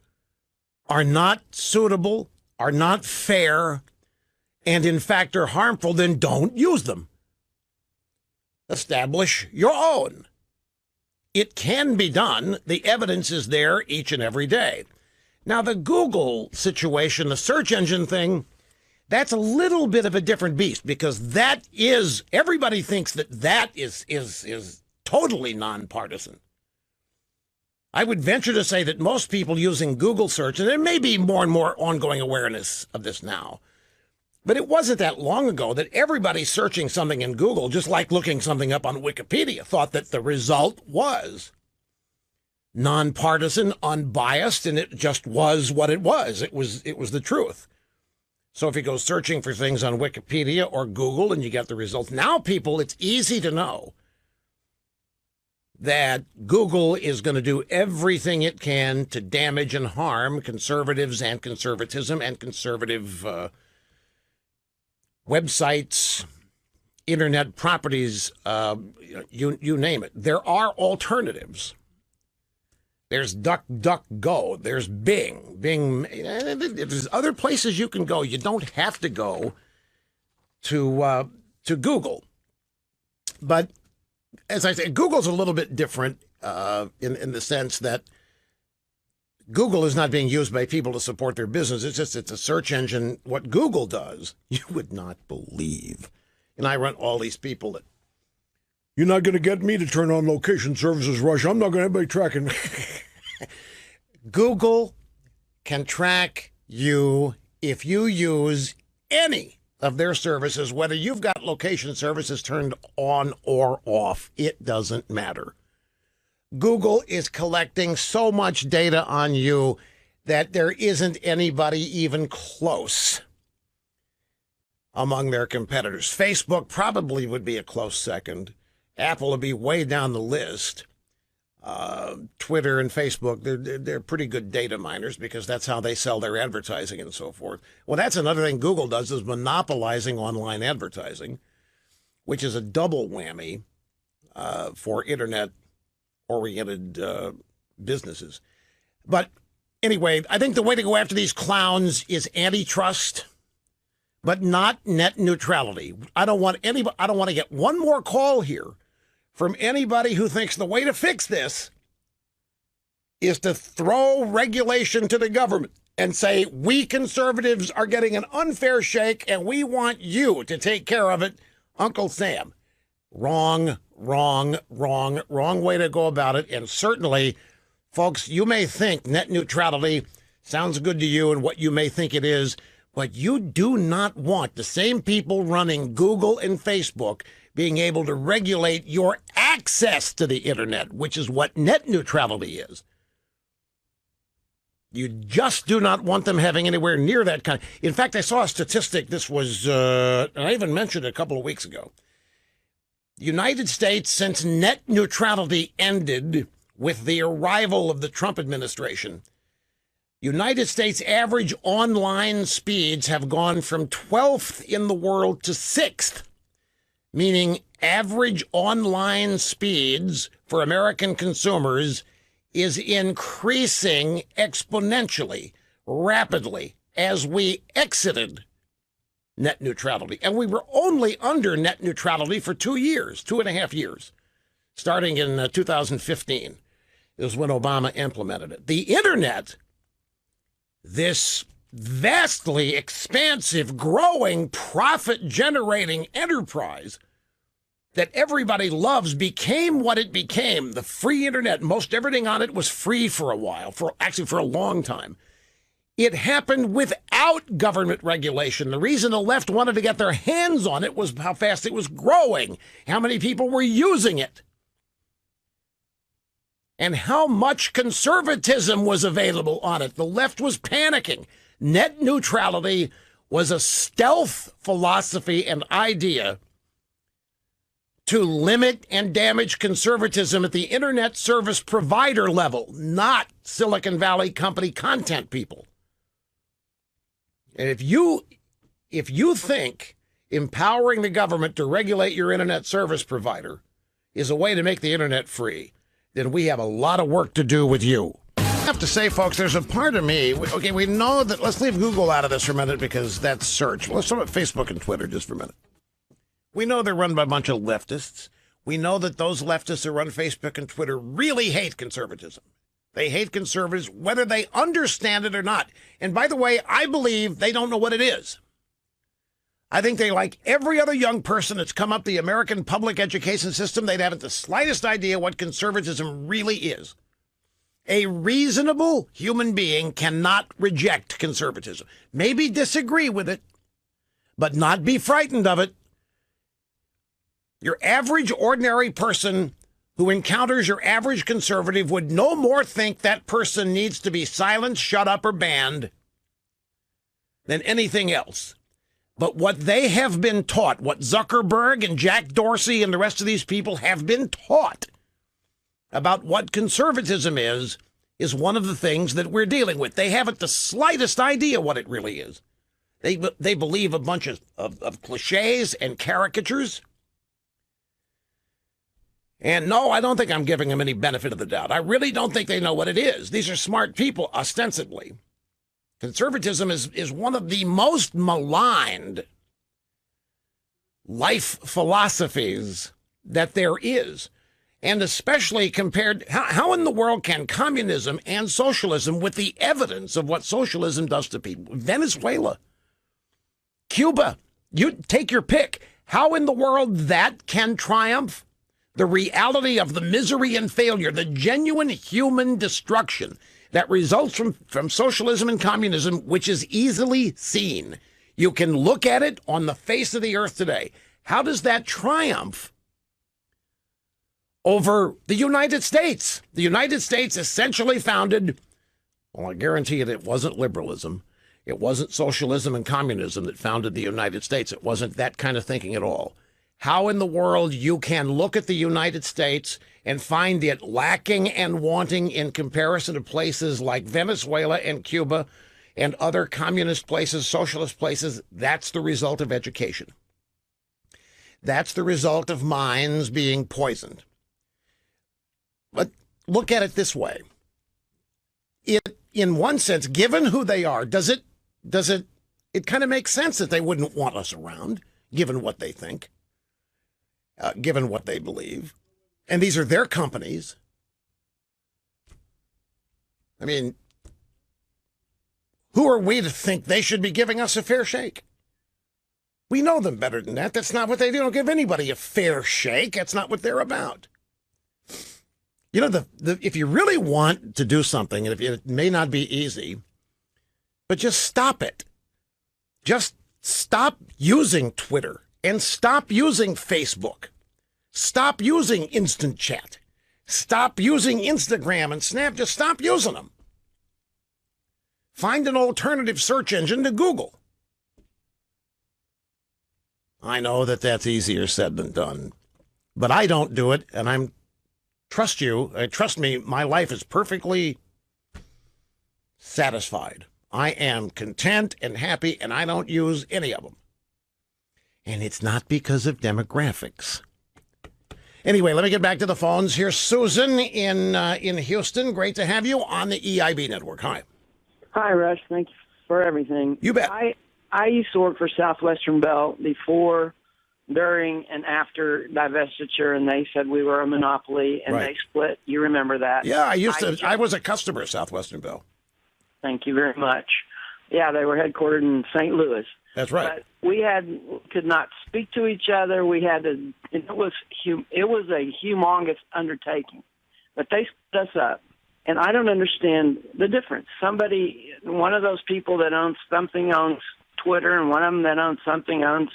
are not suitable, are not fair, and in fact are harmful, then don't use them. Establish your own. It can be done. The evidence is there each and every day. Now, the Google situation, the search engine thing, that's a little bit of a different beast because that is, everybody thinks that is totally nonpartisan. I would venture to say that most people using Google search, and there may be more and more ongoing awareness of this now, but it wasn't that long ago that everybody searching something in Google, just like looking something up on Wikipedia, thought that the result was nonpartisan, unbiased, and it just was what it was. It was the truth. So if you go searching for things on Wikipedia or Google and you get the results, now people, it's easy to know that Google is going to do everything it can to damage and harm conservatives and conservatism and conservative websites, internet properties, you name it. There are alternatives. There's DuckDuckGo. There's Bing. There's other places you can go. You don't have to go to Google. But as I say, Google's a little bit different in the sense that Google is not being used by people to support their business. It's a search engine. What Google does, you would not believe. And I run all these people that, you're not going to get me to turn on location services, Rush. I'm not going to have anybody tracking. Google can track you if you use any of their services, whether you've got location services turned on or off. It doesn't matter. Google is collecting so much data on you that there isn't anybody even close among their competitors. Facebook probably would be a close second. Apple would be way down the list. Twitter and Facebook, they're pretty good data miners because that's how they sell their advertising and so forth. Well, that's another thing Google does is monopolizing online advertising, which is a double whammy for internet-oriented businesses. But anyway, I think the way to go after these clowns is antitrust, but not net neutrality. I don't want to get one more call here from anybody who thinks the way to fix this is to throw regulation to the government and say, we conservatives are getting an unfair shake and we want you to take care of it, Uncle Sam. Wrong way to go about it. And certainly, folks, you may think net neutrality sounds good to you and what you may think it is, but you do not want the same people running Google and Facebook being able to regulate your access to the internet, which is what net neutrality is. You just do not want them having anywhere near that kind. In fact, I saw a statistic. This was, I even mentioned it a couple of weeks ago. The United States, since net neutrality ended with the arrival of the Trump administration, United States average online speeds have gone from 12th in the world to 6th. Meaning average online speeds for American consumers is increasing exponentially, rapidly, as we exited net neutrality. And we were only under net neutrality for 2 years, 2.5 years, starting in 2015 is when Obama implemented it. The internet, this vastly expansive, growing, profit-generating enterprise that everybody loves, became what it became. The free internet, most everything on it was free for a while, for a long time. It happened without government regulation. The reason the left wanted to get their hands on it was how fast it was growing, how many people were using it, and how much conservatism was available on it. The left was panicking. Net neutrality was a stealth philosophy and idea to limit and damage conservatism at the internet service provider level, not Silicon Valley company content people. And if you think empowering the government to regulate your internet service provider is a way to make the internet free, then we have a lot of work to do with you. I have to say, folks, there's a part of me, okay, we know that, let's leave Google out of this for a minute because that's search. Let's talk about Facebook and Twitter just for a minute. We know they're run by a bunch of leftists. We know that those leftists who run Facebook and Twitter really hate conservatism. They hate conservatives, whether they understand it or not. And by the way, I believe they don't know what it is. I think they, like every other young person that's come up the American public education system, they'd haven't the slightest idea what conservatism really is. A reasonable human being cannot reject conservatism. Maybe disagree with it, but not be frightened of it. Your average ordinary person who encounters your average conservative would no more think that person needs to be silenced, shut up, or banned than anything else. But what they have been taught, what Zuckerberg and Jack Dorsey and the rest of these people have been taught about what conservatism is one of the things that we're dealing with. They haven't the slightest idea what it really is. They believe a bunch of cliches and caricatures. And no, I don't think I'm giving them any benefit of the doubt. I really don't think they know what it is. These are smart people, ostensibly. Conservatism is one of the most maligned life philosophies that there is. And especially compared, how in the world can communism and socialism, with the evidence of what socialism does to people, Venezuela, Cuba, you take your pick, how in the world that can triumph? The reality of the misery and failure, the genuine human destruction that results from socialism and communism, which is easily seen. You can look at it on the face of the earth today. How does that triumph over the United States? The United States essentially founded, well, I guarantee you that it wasn't liberalism. It wasn't socialism and communism that founded the United States. It wasn't that kind of thinking at all. How in the world you can look at the United States and find it lacking and wanting in comparison to places like Venezuela and Cuba and other communist places, socialist places? That's the result of education. That's the result of minds being poisoned. But look at it this way. In one sense, given who they are, it kind of makes sense that they wouldn't want us around, given what they think. Given what they believe. And these are their companies. I mean, who are we to think they should be giving us a fair shake? We know them better than that. That's not what they do. They don't give anybody a fair shake. That's not what they're about. You know, if you really want to do something, and it may not be easy, but just stop it. Just stop using Twitter. And stop using Facebook. Stop using Instant Chat. Stop using Instagram and Snap. Just stop using them. Find an alternative search engine to Google. I know that that's easier said than done, but I don't do it, and trust me, my life is perfectly satisfied. I am content and happy, and I don't use any of them. And it's not because of demographics. Anyway, let me get back to the phones. Here's Susan in Houston. Great to have you on the EIB network. Hi. Hi, Rush. Thank you for everything. You bet. I used to work for Southwestern Bell before, during, and after divestiture, and they said we were a monopoly, and Right. they split. You remember that? Yeah, I was a customer of Southwestern Bell. Thank you very much. Yeah, they were headquartered in St. Louis. That's right. But we could not speak to each other. We had to. It was a humongous undertaking, but they split us up, and I don't understand the difference. One of those people that owns something owns Twitter, and one of them that owns something owns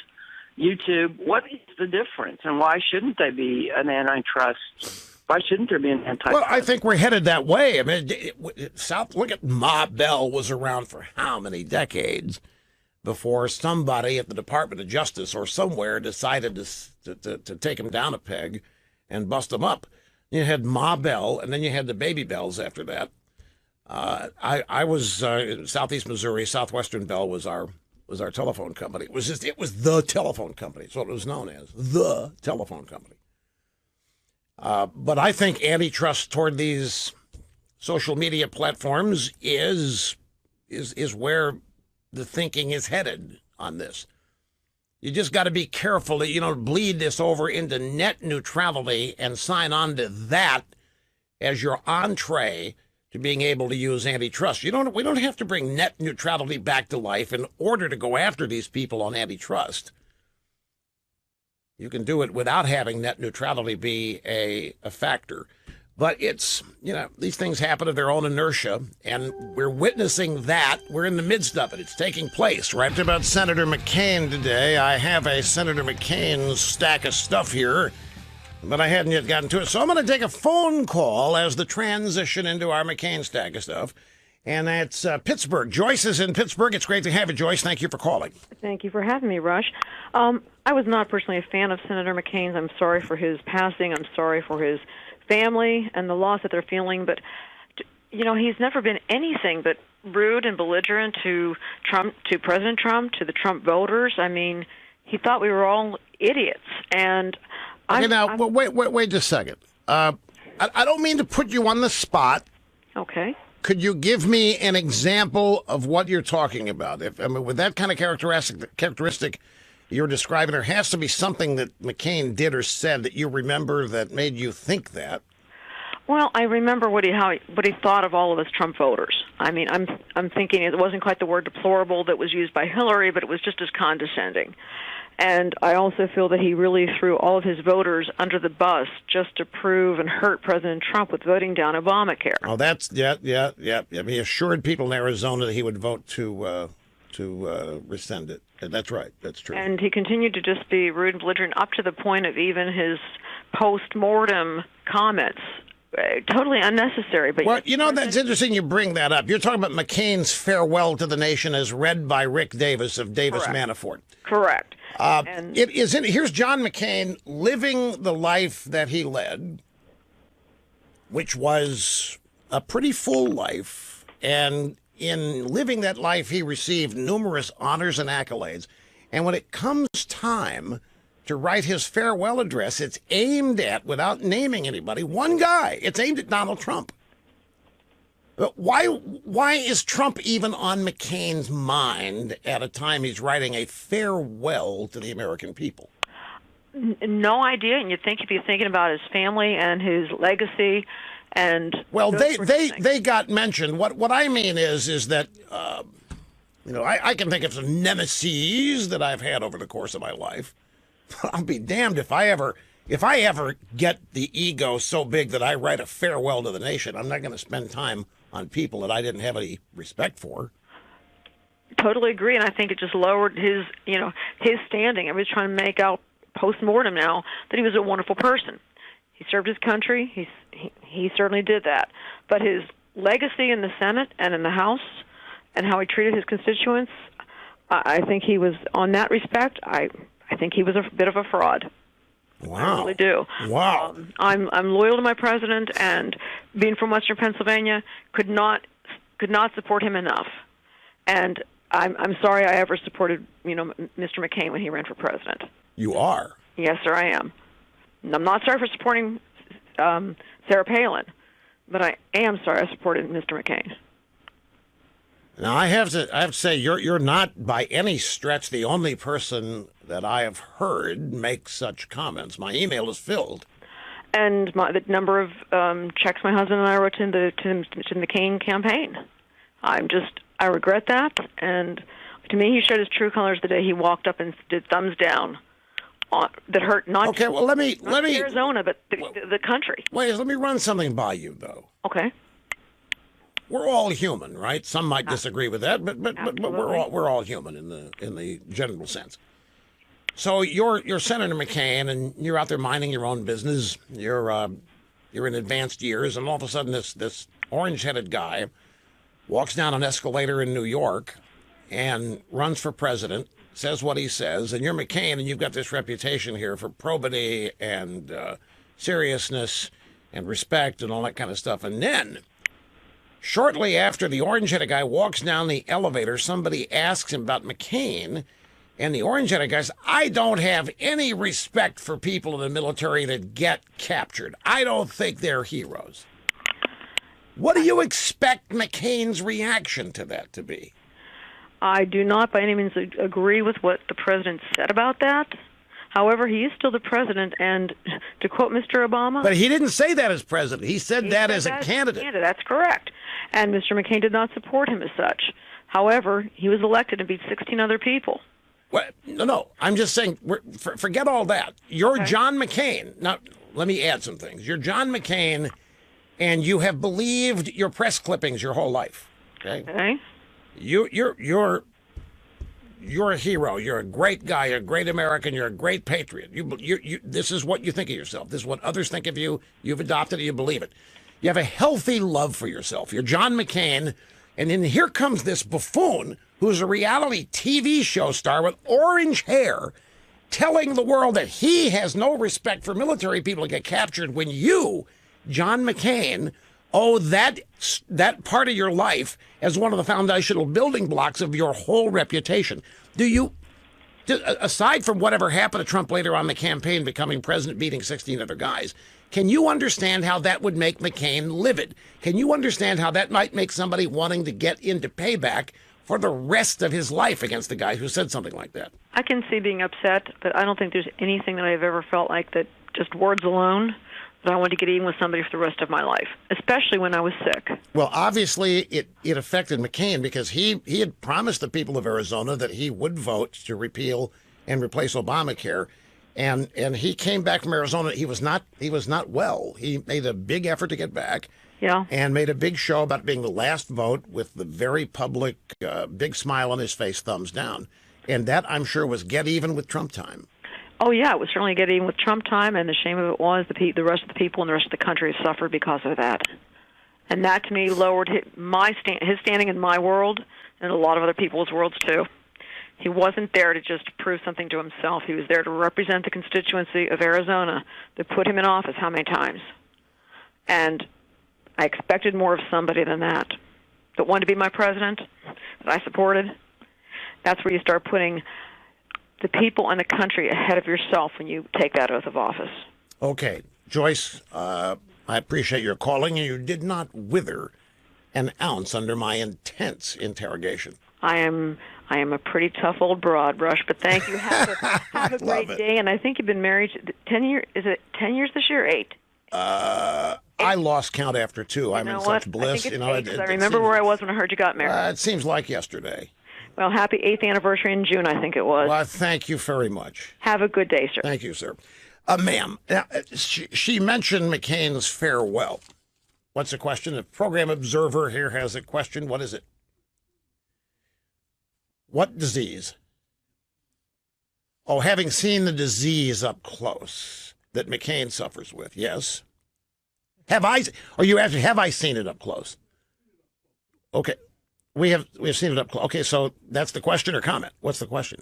YouTube. What is the difference, and why shouldn't they be an antitrust? Why shouldn't there be an antitrust? Well, I think we're headed that way. I mean, look at Ma Bell was around for how many decades? before somebody at the Department of Justice or somewhere decided to take him down a peg and bust him up. You had Ma Bell, and then you had the Baby Bells after that. I was in Southeast Missouri. Southwestern Bell was our telephone company. It was the telephone company. That's what it was known as, the telephone company. But I think antitrust toward these social media platforms is where the thinking is headed on this. You just got to be careful that you don't bleed this over into net neutrality and sign on to that as your entree to being able to use antitrust. We don't have to bring net neutrality back to life in order to go after these people on antitrust. You can do it without having net neutrality be a factor. But it's, these things happen of their own inertia, and we're witnessing that. We're in the midst of it. It's taking place. Right about Senator McCain today. I have a Senator McCain stack of stuff here, but I hadn't yet gotten to it. So I'm going to take a phone call as the transition into our McCain stack of stuff. And that's Pittsburgh. Joyce is in Pittsburgh. It's great to have you, Joyce. Thank you for calling. Thank you for having me, Rush. I was not personally a fan of Senator McCain's. I'm sorry for his passing. I'm sorry for his family and the loss that they're feeling. But, he's never been anything but rude and belligerent to Trump, to President Trump, to the Trump voters. I mean, he thought we were all idiots. And wait just a second. I don't mean to put you on the spot. Okay. Could you give me an example of what you're talking about? With that kind of characteristic you're describing, there has to be something that McCain did or said that you remember that made you think that. Well, I remember what he thought of all of us Trump voters. I mean, I'm thinking it wasn't quite the word deplorable that was used by Hillary, but it was just as condescending. And I also feel that he really threw all of his voters under the bus just to prove and hurt President Trump with voting down Obamacare. Oh, that's yeah. He assured people in Arizona that he would vote to rescind it. That's right. That's true. And he continued to just be rude and belligerent up to the point of even his post-mortem comments. Totally unnecessary. But that's interesting you bring that up. You're talking about McCain's farewell to the nation as read by Rick Davis of Davis Manafort. Correct. Here's John McCain living the life that he led, which was a pretty full life, and in living that life, he received numerous honors and accolades. And when it comes time to write his farewell address, it's aimed at, without naming anybody, one guy. It's aimed at Donald Trump. But why is Trump even on McCain's mind at a time he's writing a farewell to the American people? No idea. And you'd think he'd be thinking about his family and his legacy. And they got mentioned. What I mean is that I can think of some nemesis that I've had over the course of my life. I'll be damned if I ever get the ego so big that I write a farewell to the nation. I'm not going to spend time on people that I didn't have any respect for. Totally agree, and I think it just lowered his standing. Everybody's trying to make out post-mortem now that he was a wonderful person. He served his country. He certainly did that. But his legacy in the Senate and in the House and how he treated his constituents, I think he was, on that respect, I think he was a bit of a fraud. Wow. I really do. Wow. I'm loyal to my president, and being from Western Pennsylvania, could not support him enough. And I'm sorry I ever supported, Mr. McCain when he ran for president. You are? Yes, sir, I am. I'm not sorry for supporting Sarah Palin, but I am sorry I supported Mr. McCain. Now I have to say you're not by any stretch the only person that I have heard make such comments. My email is filled. And the number of checks my husband and I wrote to the McCain campaign. I regret that. And to me, he showed his true colors the day he walked up and did thumbs down. That hurt not let me Arizona, but the country. Wait, let me run something by you though. Okay. We're all human, right? Some might disagree with that, but we're all human in the general sense. So you're Senator McCain, and you're out there minding your own business. You're in advanced years, and all of a sudden this orange-headed guy walks down an escalator in New York, and runs for president, says what he says, and you're McCain, and you've got this reputation here for probity and seriousness and respect and all that kind of stuff. And then, shortly after the orange-headed guy walks down the elevator, somebody asks him about McCain, and the orange-headed guy says, I don't have any respect for people in the military that get captured. I don't think they're heroes. What do you expect McCain's reaction to that to be? I do not by any means agree with what the president said about that. However, he is still the president, and to quote Mr. Obama... But he didn't say that as president. He said that as a candidate. That's correct. And Mr. McCain did not support him as such. However, he was elected and beat 16 other people. Well, no. I'm just saying, forget all that. You're okay. John McCain. Now, let me add some things. You're John McCain, and you have believed your press clippings your whole life. Okay? You're a hero. You're a great guy. You're a great American. You're a great patriot. This is what you think of yourself. This is what others think of you. You've adopted it. You believe it. You have a healthy love for yourself. You're John McCain, and then here comes this buffoon who's a reality TV show star with orange hair, telling the world that he has no respect for military people that get captured when you, John McCain, owe that part of your life as one of the foundational building blocks of your whole reputation. Do you, aside from whatever happened to Trump later on in the campaign, becoming president, beating 16 other guys, can you understand how that would make McCain livid? Can you understand how that might make somebody wanting to get into payback for the rest of his life against the guy who said something like that? I can see being upset, but I don't think there's anything that I've ever felt like that just words alone that I want to get even with somebody for the rest of my life, especially when I was sick. Well, obviously, it affected McCain because he had promised the people of Arizona that he would vote to repeal and replace Obamacare, and he came back from Arizona. He was not well. He made a big effort to get back. Yeah. And made a big show about being the last vote with the very public big smile on his face, thumbs down. And that, I'm sure, was get even with Trump time. Oh, yeah, it was certainly get even with Trump time, and the shame of it was the rest of the people and the rest of the country suffered because of that. And that, to me, lowered his standing in my world and a lot of other people's worlds, too. He wasn't there to just prove something to himself. He was there to represent the constituency of Arizona that put him in office how many times. And I expected more of somebody than that wanted to be my president, that I supported. That's where you start putting the people and the country ahead of yourself when you take that oath of office. Okay. Joyce, I appreciate your calling, and you did not wither an ounce under my intense interrogation. I am a pretty tough old broad, Rush, but thank you. Have a great day. And I think you've been married 10 years. Is it 10 years this year or 8? I lost count after 2. I'm in such bliss. I think it's 8, I remember where I was when I heard you got married. It seems like yesterday. Well, happy 8th anniversary in June, I think it was. Well, thank you very much. Have a good day, sir. Thank you, sir. Ma'am, she mentioned McCain's farewell. What's the question? The program observer here has a question. What is it? What disease? Oh, having seen the disease up close that McCain suffers with, yes. Are you asking, have I seen it up close? Okay. We've seen it up close. Okay, so that's the question or comment? What's the question?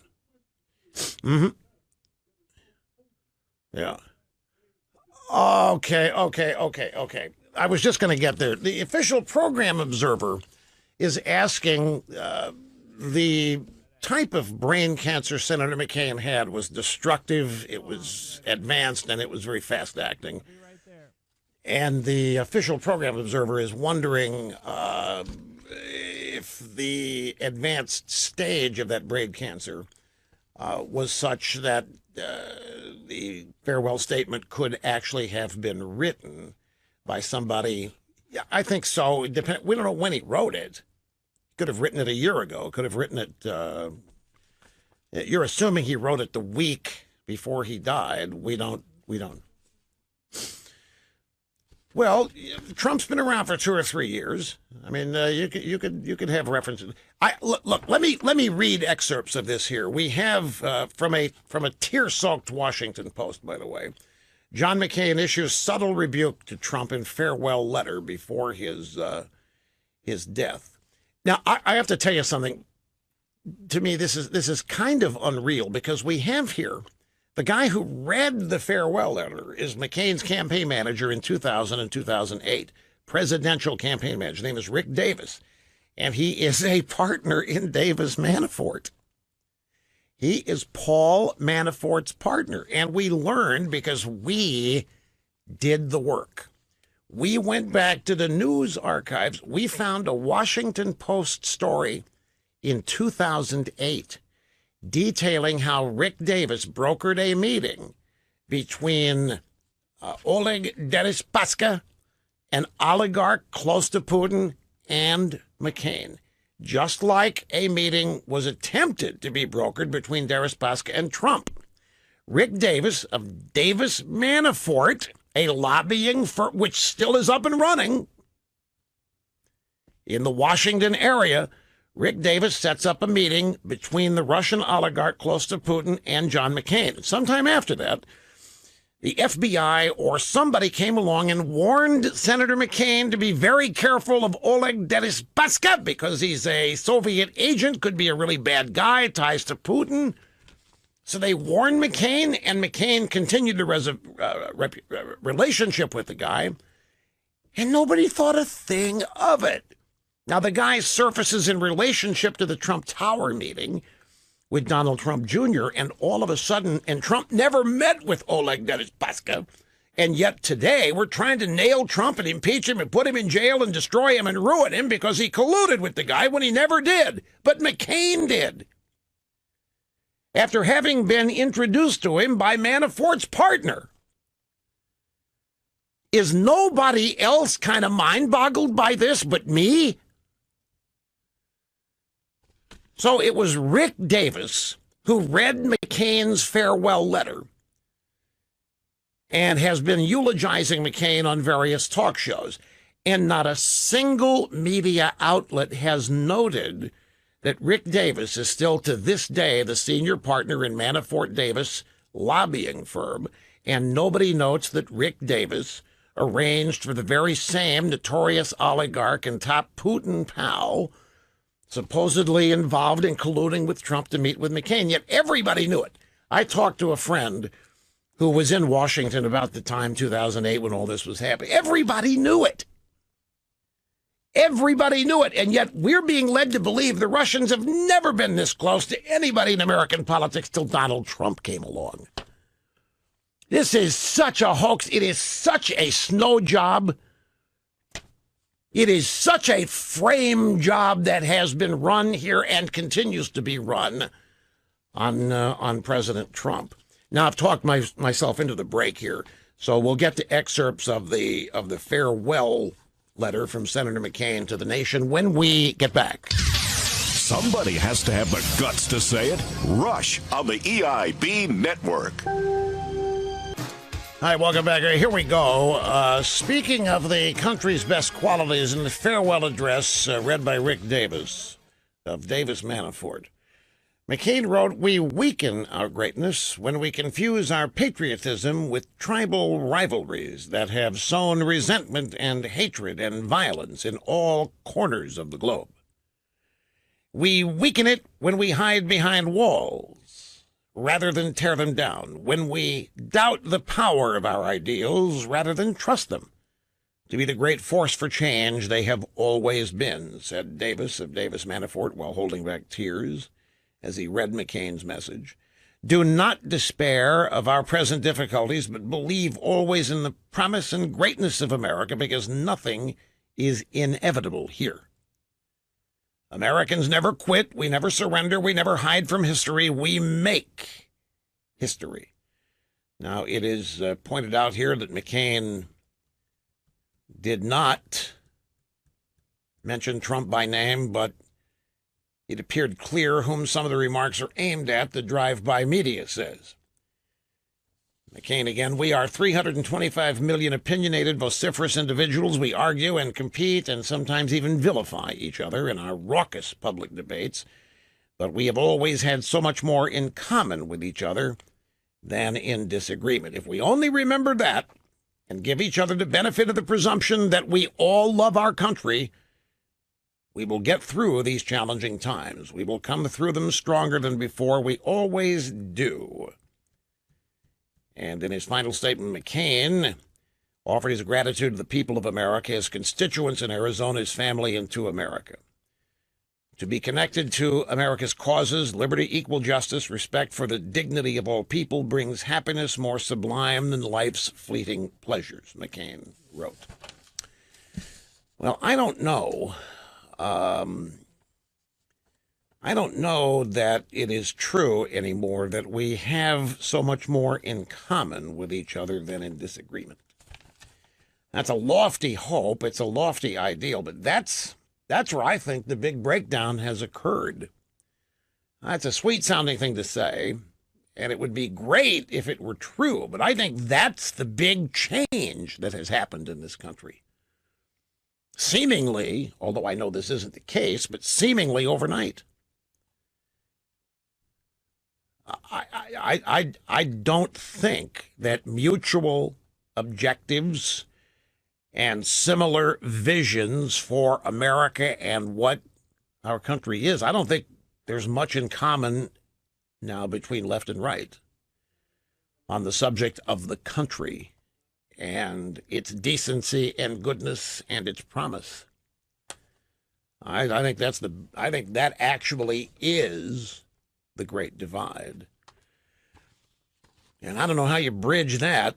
Mm-hmm. Yeah. Okay. I was just going to get there. The official program observer is asking the type of brain cancer Senator McCain had was destructive, it was advanced, and it was very fast-acting. And the official program observer is wondering if the advanced stage of that brain cancer was such that the farewell statement could actually have been written by somebody. Yeah, I think so. We don't know when he wrote it. Could have written it a year ago. Could have written it. You're assuming he wrote it the week before he died. We don't. Well, Trump's been around for 2 or 3 years. I mean, you could have references. Look. Let me read excerpts of this here. We have from a tear-soaked Washington Post, by the way. John McCain issues subtle rebuke to Trump in farewell letter before his death. Now, I have to tell you something. to me, this is kind of unreal, because we have here the guy who read the farewell letter is McCain's campaign manager in 2000 and 2008, presidential campaign manager. His name is Rick Davis, and he is a partner in Davis Manafort. He is Paul Manafort's partner, and we learned because we did the work. We went back to the news archives. We found a Washington Post story in 2008 detailing how Rick Davis brokered a meeting between Oleg Deripaska, an oligarch close to Putin, and McCain. Just like a meeting was attempted to be brokered between Deripaska and Trump. Rick Davis of Davis Manafort, a lobbying firm which still is up and running in the Washington area, Rick Davis sets up a meeting between the Russian oligarch close to Putin and John McCain. Sometime after that, the FBI or somebody came along and warned Senator McCain to be very careful of Oleg Deripaska because he's a Soviet agent, could be a really bad guy, ties to Putin. So they warned McCain, and McCain continued the relationship with the guy, and nobody thought a thing of it. Now, the guy surfaces in relationship to the Trump Tower meeting with Donald Trump Jr., and all of a sudden, and Trump never met with Oleg Deripaska, and yet today we're trying to nail Trump and impeach him and put him in jail and destroy him and ruin him because he colluded with the guy when he never did. But McCain did, after having been introduced to him by Manafort's partner. Is nobody else kind of mind-boggled by this but me? So it was Rick Davis who read McCain's farewell letter and has been eulogizing McCain on various talk shows. And not a single media outlet has noted that Rick Davis is still to this day the senior partner in Manafort Davis lobbying firm. And nobody notes that Rick Davis arranged for the very same notorious oligarch and top Putin pal supposedly involved in colluding with Trump to meet with McCain. Yet everybody knew it. I talked to a friend who was in Washington about the time 2008 when all this was happening. Everybody knew it. Everybody knew it. And yet we're being led to believe the Russians have never been this close to anybody in American politics till Donald Trump came along. This is such a hoax. It is such a snow job. It is such a frame job that has been run here and continues to be run on President Trump. Now, I've talked myself into the break here, so we'll get to excerpts of the farewell letter from Senator McCain to the nation when we get back. Somebody has to have the guts to say it. Rush on the EIB Network. Hi, welcome back. Here we go. Speaking of the country's best qualities in the farewell address read by Rick Davis of Davis Manafort, McCain wrote, "We weaken our greatness when we confuse our patriotism with tribal rivalries that have sown resentment and hatred and violence in all corners of the globe. We weaken it when we hide behind walls rather than tear them down, when we doubt the power of our ideals rather than trust them to be the great force for change they have always been," said Davis of Davis Manafort while holding back tears as he read McCain's message. "Do not despair of our present difficulties, but believe always in the promise and greatness of America, because nothing is inevitable here. Americans never quit, we never surrender, we never hide from history, we make history." Now, it is pointed out here that McCain did not mention Trump by name, but it appeared clear whom some of the remarks are aimed at, the drive-by media says. McCain again, "We are 325 million opinionated, vociferous individuals. We argue and compete and sometimes even vilify each other in our raucous public debates. But we have always had so much more in common with each other than in disagreement. If we only remember that and give each other the benefit of the presumption that we all love our country, We will get through these challenging times. We will come through them stronger than before. We always do. And in his final statement, McCain offered his gratitude to the people of America, his constituents in Arizona, his family, and to America. To be connected to America's causes, liberty, equal justice, respect for the dignity of all people brings happiness more sublime than life's fleeting pleasures, McCain wrote. Well, I don't know. I don't know that it is true anymore that we have so much more in common with each other than in disagreement. That's a lofty hope. It's a lofty ideal, but that's where I think the big breakdown has occurred. That's a sweet-sounding thing to say, and it would be great if it were true, but I think that's the big change that has happened in this country. Seemingly, although I know this isn't the case, but seemingly overnight. I don't think that mutual objectives and similar visions for America and what our country is, I don't think there's much in common now between left and right on the subject of the country and its decency and goodness and its promise. I think that actually is the great divide. And I don't know how you bridge that.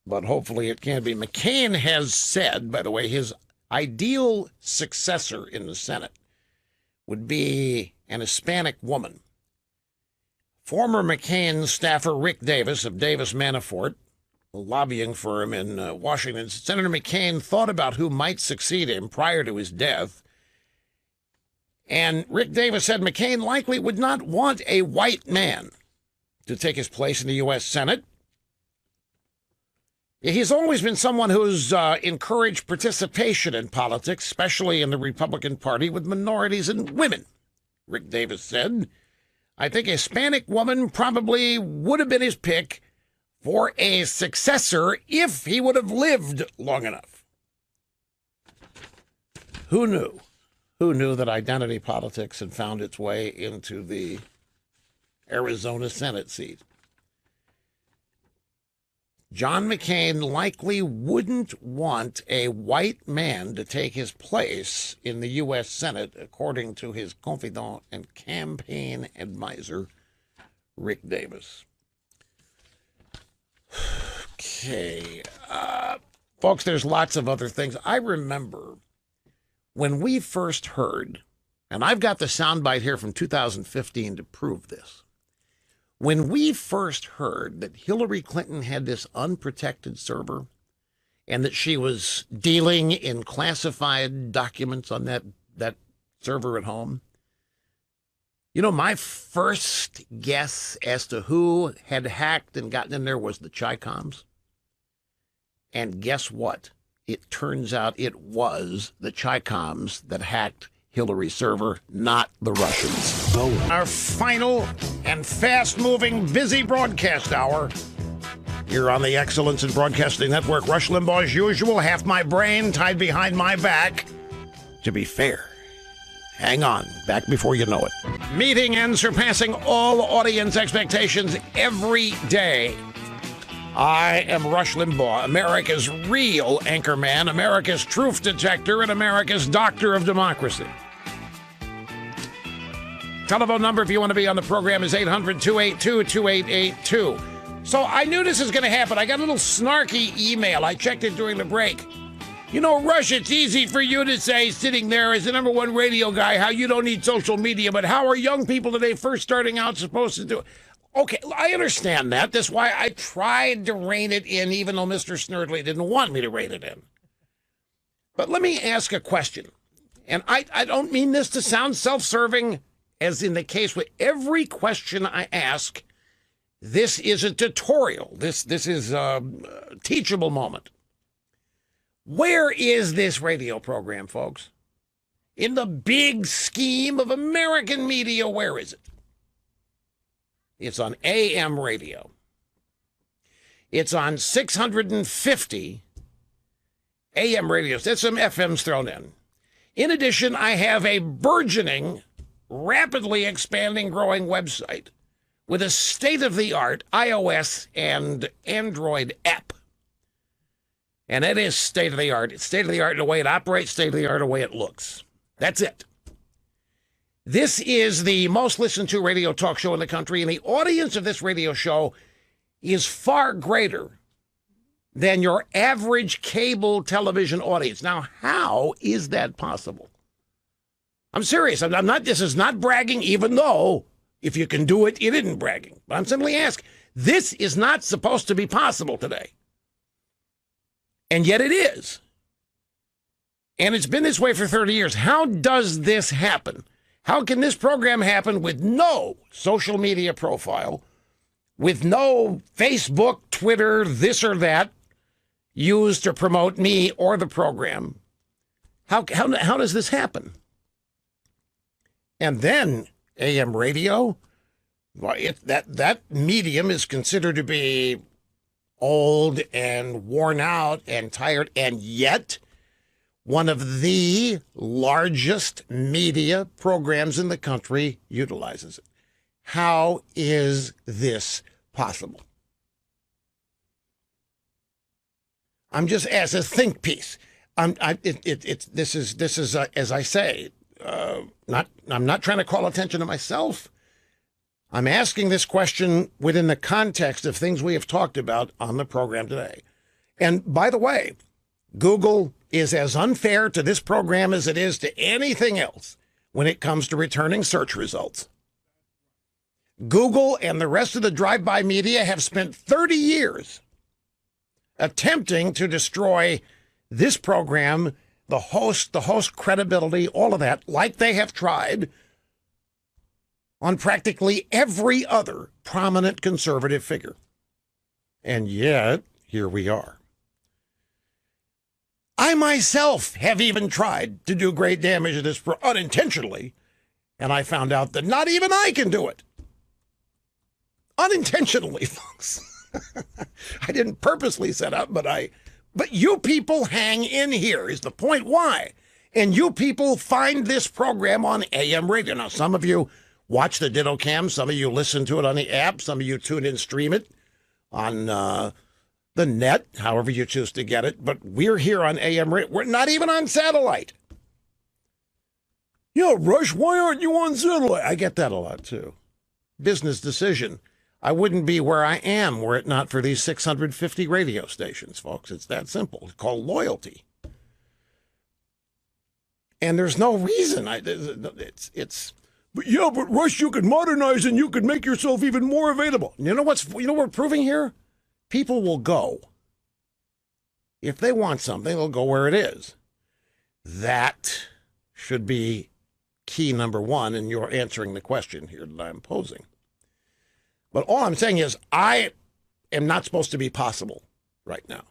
But hopefully it can be. McCain has said, by the way, his ideal successor in the Senate would be an Hispanic woman. Former McCain staffer Rick Davis of Davis Manafort, a lobbying firm in Washington, Senator McCain thought about who might succeed him prior to his death. And Rick Davis said McCain likely would not want a white man to take his place in the U.S. Senate. He's always been someone who's encouraged participation in politics, especially in the Republican Party, with minorities and women. Rick Davis said, I think a Hispanic woman probably would have been his pick for a successor if he would have lived long enough. Who knew? Who knew that identity politics had found its way into the Arizona Senate seat? John McCain likely wouldn't want a white man to take his place in the U.S. Senate, according to his confidant and campaign advisor, Rick Davis. Okay. Folks, there's lots of other things. I remember when we first heard, and I've got the soundbite here from 2015 to prove this. When we first heard that Hillary Clinton had this unprotected server and that she was dealing in classified documents on that server at home, you know, my first guess as to who had hacked and gotten in there was the Chi-Coms. And guess what? It turns out it was the Chi-Coms that hacked Hillary's server, not the Russians. Our final and fast-moving, busy broadcast hour here on the Excellence in Broadcasting Network. Rush Limbaugh, as usual, half my brain tied behind my back. To be fair, hang on, back before you know it. Meeting and surpassing all audience expectations every day. I am Rush Limbaugh, America's real anchorman, America's truth detector, and America's doctor of democracy. Telephone number, if you want to be on the program, is 800-282-2882. So I knew this was going to happen. I got a little snarky email. I checked it during the break. You know, Rush, it's easy for you to say, sitting there as the number one radio guy, how you don't need social media, but how are young people today first starting out supposed to do it? Okay, I understand that. That's why I tried to rein it in, even though Mr. Snerdley didn't want me to rein it in. But let me ask a question. And I don't mean this to sound self-serving, as in the case with every question I ask. This is a tutorial. This is a teachable moment. Where is this radio program, folks? In the big scheme of American media, where is it? It's on AM radio. It's on 650 AM radios. There's some FMs thrown in. In addition, I have a burgeoning, rapidly expanding, growing website with a state-of-the-art iOS and Android app. And it is state-of-the-art. It's state-of-the-art in the way it operates, state-of-the-art in the way it looks. That's it. This is the most listened to radio talk show in the country, and the audience of this radio show is far greater than your average cable television audience. Now, how is that possible? I'm serious. I'm not. This is not bragging, even though if you can do it, it isn't bragging. But I'm simply asking. This is not supposed to be possible today. And yet it is. And it's been this way for 30 years. How does this happen? How can this program happen with no social media profile, with no Facebook, Twitter, this or that used to promote me or the program? How does this happen? And then AM radio, well, that medium is considered to be old and worn out and tired, and yet one of the largest media programs in the country utilizes it. How is this possible? I'm just as a think piece. This is as I say. I'm not trying to call attention to myself. I'm asking this question within the context of things we have talked about on the program today. And by the way, Google is as unfair to this program as it is to anything else when it comes to returning search results. Google and the rest of the drive-by media have spent 30 years attempting to destroy this program, the host credibility, all of that, like they have tried on practically every other prominent conservative figure. And yet, here we are. I myself have even tried to do great damage to this unintentionally, and I found out that not even I can do it. Unintentionally, folks. I didn't purposely set up, but you people hang in here is the point. Why? And you people find this program on AM radio. Now, some of you watch the Ditto Cam. Some of you listen to it on the app. Some of you tune in, stream it on the net, however you choose to get it. But we're here on AM radio. We're not even on satellite. Yeah, Rush, why aren't you on satellite? I get that a lot, too. Business decision. I wouldn't be where I am were it not for these 650 radio stations, folks. It's that simple. It's called loyalty. And there's no reason. But yeah, but Rush, you could modernize and you could make yourself even more available. You know what we're proving here? People will go. If they want something, they'll go where it is. That should be key number one, and you're answering the question here that I'm posing. But all I'm saying is I am not supposed to be possible right now,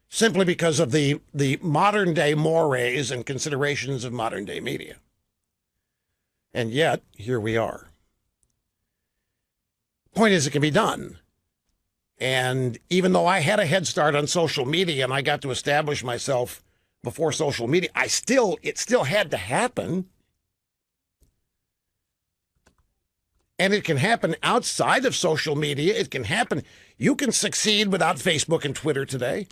simply because of the modern-day mores and considerations of modern-day media. And yet, here we are. Point is, it can be done. And even though I had a head start on social media and I got to establish myself before social media, it still had to happen. And it can happen outside of social media. It can happen. You can succeed without Facebook and Twitter today.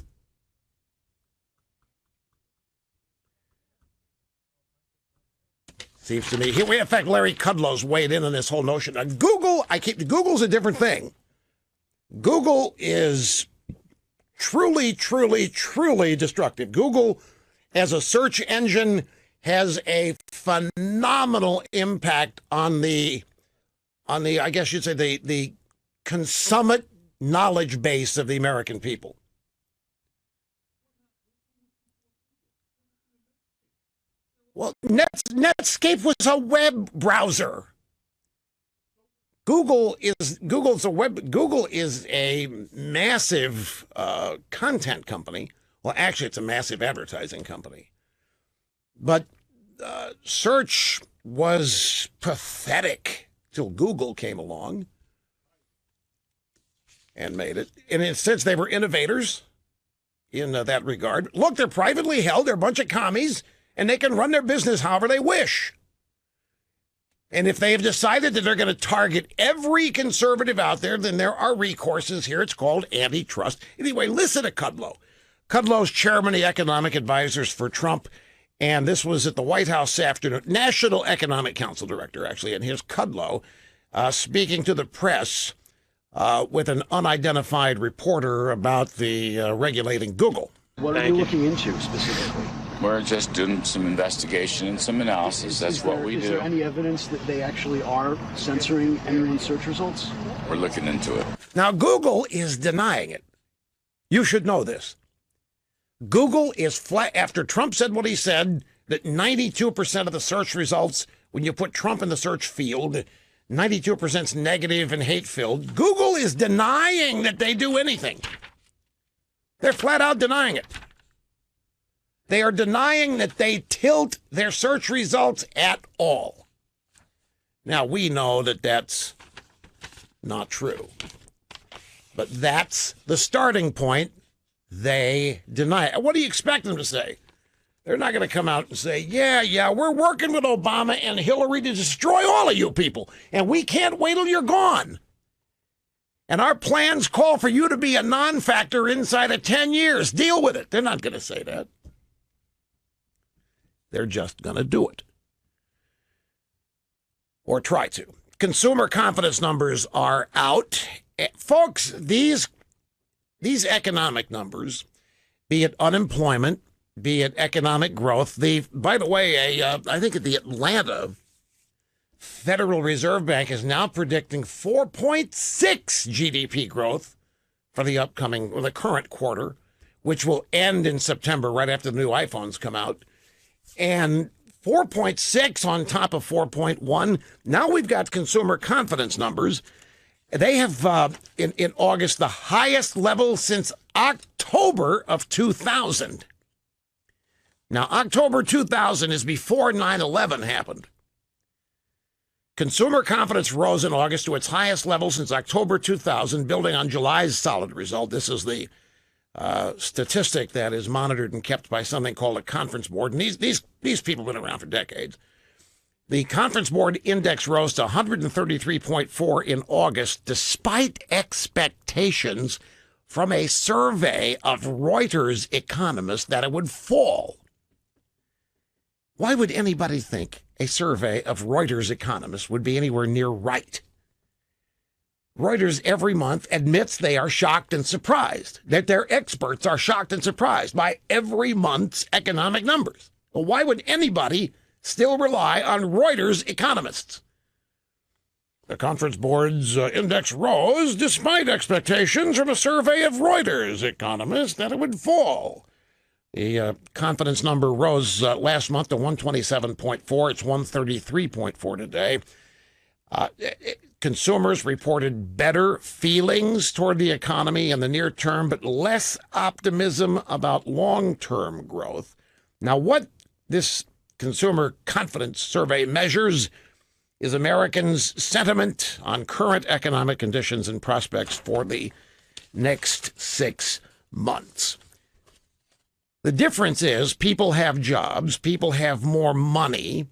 Seems to me. Here we, in fact, Larry Kudlow's weighed in on this whole notion. Now, Google's a different thing. Google is truly, truly, truly destructive. Google, as a search engine, has a phenomenal impact on the I guess you'd say the consummate knowledge base of the American people. Well, Netscape was a web browser. Google is a massive content company. Well, actually, it's a massive advertising company. But search was pathetic till Google came along and made it. In a sense, they were innovators. in that regard. Look, they're privately held. They're a bunch of commies, and they can run their business however they wish. And if they have decided that they're going to target every conservative out there, then there are recourses here. It's called antitrust. Anyway, listen to Kudlow. Kudlow's chairman of the economic advisors for Trump, and this was at the White House this afternoon. National Economic Council director, actually, and here's Kudlow speaking to the press with an unidentified reporter about the regulating Google. What are you looking into specifically? We're just doing some investigation and some analysis. That's what we do. Is there any evidence that they actually are censoring anyone's search results? We're looking into it. Now, Google is denying it. You should know this. Google is flat after Trump said what he said, that 92% of the search results, when you put Trump in the search field, 92% is negative and hate-filled. Google is denying that they do anything. They're flat out denying it. They are denying that they tilt their search results at all. Now, we know that that's not true. But that's the starting point. They deny it. What do you expect them to say? They're not going to come out and say, yeah, we're working with Obama and Hillary to destroy all of you people, and we can't wait till you're gone. And our plans call for you to be a non-factor inside of 10 years. Deal with it. They're not going to say that. They're just going to do it. Or try to. Consumer confidence numbers are out. Folks, these economic numbers, be it unemployment, be it economic growth, by the way, I think at the Atlanta Federal Reserve Bank is now predicting 4.6 GDP growth for the current quarter, which will end in September, right after the new iPhones come out. And 4.6 on top of 4.1. Now we've got consumer confidence numbers. They have, in August, the highest level since October of 2000. Now, October 2000 is before 9/11 happened. Consumer confidence rose in August to its highest level since October 2000, building on July's solid result. This is the statistic that is monitored and kept by something called a conference board. And these people have been around for decades. The conference board index rose to 133.4 in August, despite expectations from a survey of Reuters economists that it would fall. Why would anybody think a survey of Reuters economists would be anywhere near right? Reuters every month admits they are shocked and surprised, that their experts are shocked and surprised by every month's economic numbers. Well, why would anybody still rely on Reuters economists? The conference board's index rose despite expectations from a survey of Reuters economists that it would fall. The confidence number rose last month to 127.4. It's 133.4 today. Consumers reported better feelings toward the economy in the near term, but less optimism about long-term growth. Now, what this consumer confidence survey measures is Americans' sentiment on current economic conditions and prospects for the next 6 months. The difference is people have jobs, people have more money,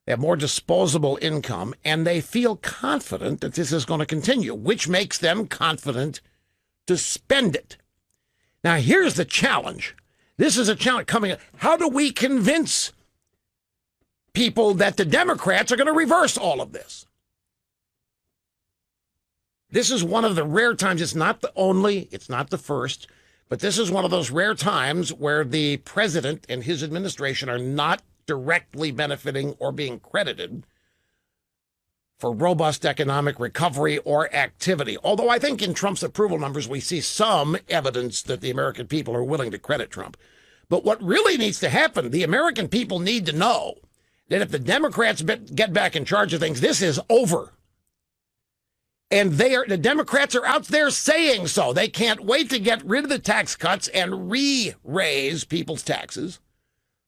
they have more disposable income, and they feel confident that this is going to continue, which makes them confident to spend it. Now, here's the challenge. This is a challenge coming up. How do we convince people that the Democrats are going to reverse all of this? This is one of the rare times. It's not the only, it's not the first, but this is one of those rare times where the president and his administration are not directly benefiting or being credited for robust economic recovery or activity. Although I think in Trump's approval numbers, we see some evidence that the American people are willing to credit Trump. But what really needs to happen, the American people need to know that if the Democrats get back in charge of things, this is over. And the Democrats are out there saying so. They can't wait to get rid of the tax cuts and re-raise people's taxes.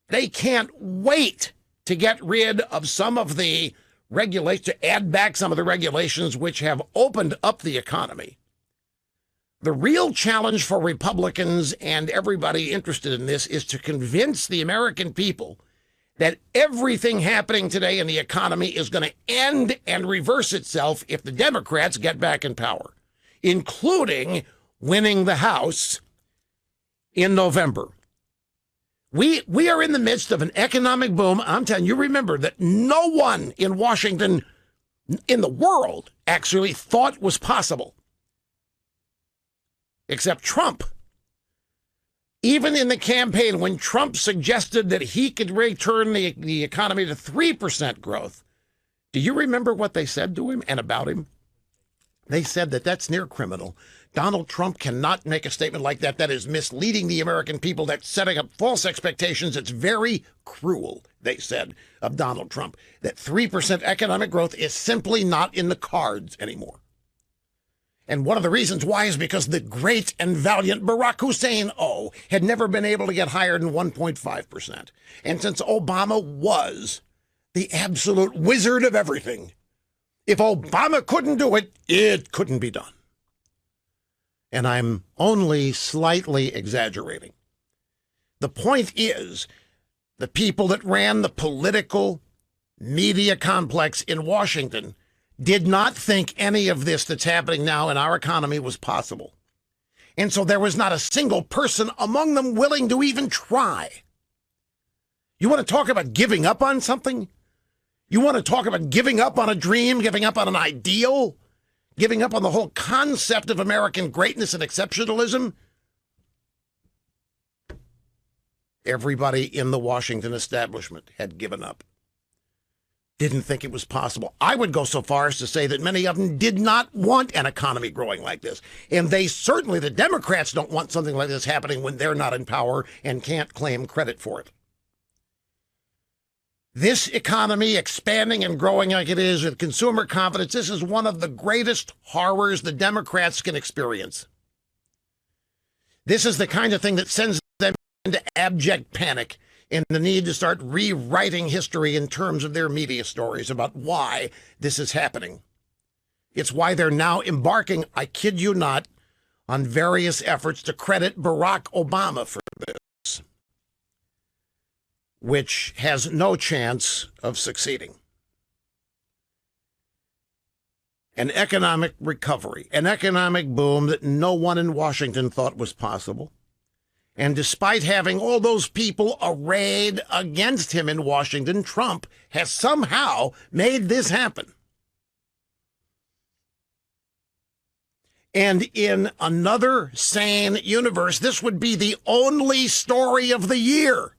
They can't wait to get rid of some of the regulations, to add back some of the regulations which have opened up the economy. The real challenge for Republicans and everybody interested in this is to convince the American people that everything happening today in the economy is going to end and reverse itself if the Democrats get back in power, including winning the House in November. We are in the midst of an economic boom. I'm telling you, remember that no one in Washington, in the world, actually thought was possible, except Trump. Even in the campaign, when Trump suggested that he could return the economy to 3% growth, do you remember what they said to him and about him? They said that that's near criminal. Donald Trump cannot make a statement like that. That is misleading the American people. That's setting up false expectations. It's very cruel, they said, of Donald Trump. That 3% economic growth is simply not in the cards anymore. And one of the reasons why is because the great and valiant Barack Hussein had never been able to get higher than 1.5%. And since Obama was the absolute wizard of everything, if Obama couldn't do it, it couldn't be done. And I'm only slightly exaggerating. The point is, the people that ran the political media complex in Washington did not think any of this that's happening now in our economy was possible. And so there was not a single person among them willing to even try. You want to talk about giving up on something? You want to talk about giving up on a dream, giving up on an ideal, giving up on the whole concept of American greatness and exceptionalism? Everybody in the Washington establishment had given up. Didn't think it was possible. I would go so far as to say that many of them did not want an economy growing like this. And they certainly, the Democrats, don't want something like this happening when they're not in power and can't claim credit for it. This economy expanding and growing like it is with consumer confidence, this is one of the greatest horrors the Democrats can experience. This is the kind of thing that sends them into abject panic and the need to start rewriting history in terms of their media stories about why this is happening. It's why they're now embarking, I kid you not, on various efforts to credit Barack Obama for this, which has no chance of succeeding. An economic recovery, an economic boom that no one in Washington thought was possible. And despite having all those people arrayed against him in Washington, Trump has somehow made this happen. And in another sane universe, this would be the only story of the year.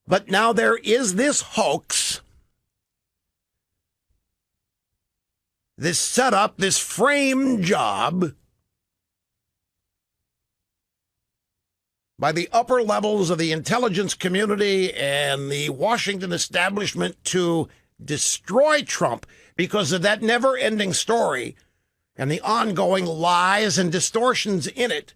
But now there is this hoax, this setup, this frame job by the upper levels of the intelligence community and the Washington establishment to destroy Trump because of that never-ending story and the ongoing lies and distortions in it.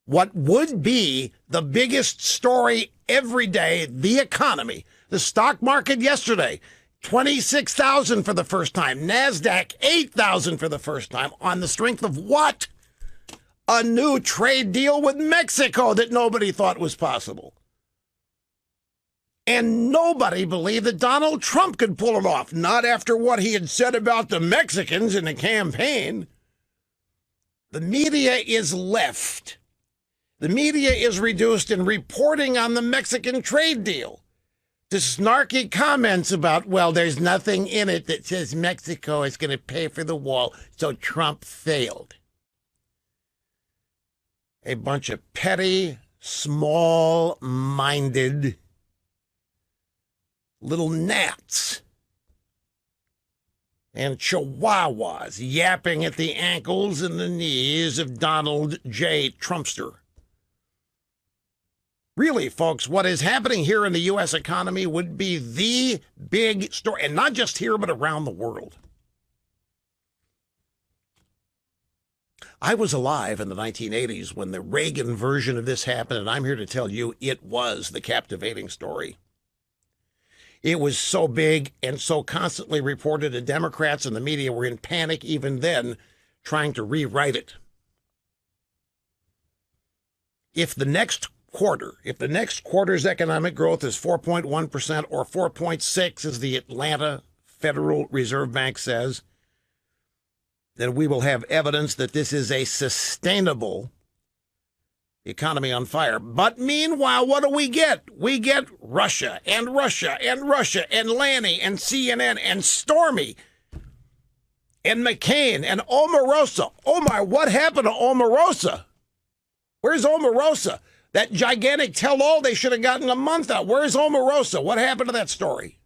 What would be the biggest story every day, the economy, the stock market yesterday, 26,000 for the first time, NASDAQ 8,000 for the first time, on the strength of what? A new trade deal with Mexico that nobody thought was possible. And nobody believed that Donald Trump could pull it off, not after what he had said about the Mexicans in the campaign. The media is left. The media is reduced in reporting on the Mexican trade deal to snarky comments about, well, there's nothing in it that says Mexico is going to pay for the wall, so Trump failed. A bunch of petty, small-minded little gnats and chihuahuas yapping at the ankles and the knees of Donald J. Trumpster. Really, folks, what is happening here in the U.S. economy would be the big story, and not just here, but around the world. I was alive in the 1980s when the Reagan version of this happened, and I'm here to tell you it was the captivating story. It was so big and so constantly reported, and Democrats and the media were in panic even then, trying to rewrite it. if the next quarter's economic growth is 4.1% or 4.6, as the Atlanta Federal Reserve Bank says, then we will have evidence that this is a sustainable economy on fire. But meanwhile, what do we get? We get Russia and Russia and Russia and Lanny and CNN and Stormy and McCain and Omarosa. Oh my, what happened to Omarosa? Where's Omarosa? That gigantic tell-all they should have gotten a month out. Where's Omarosa? What happened to that story?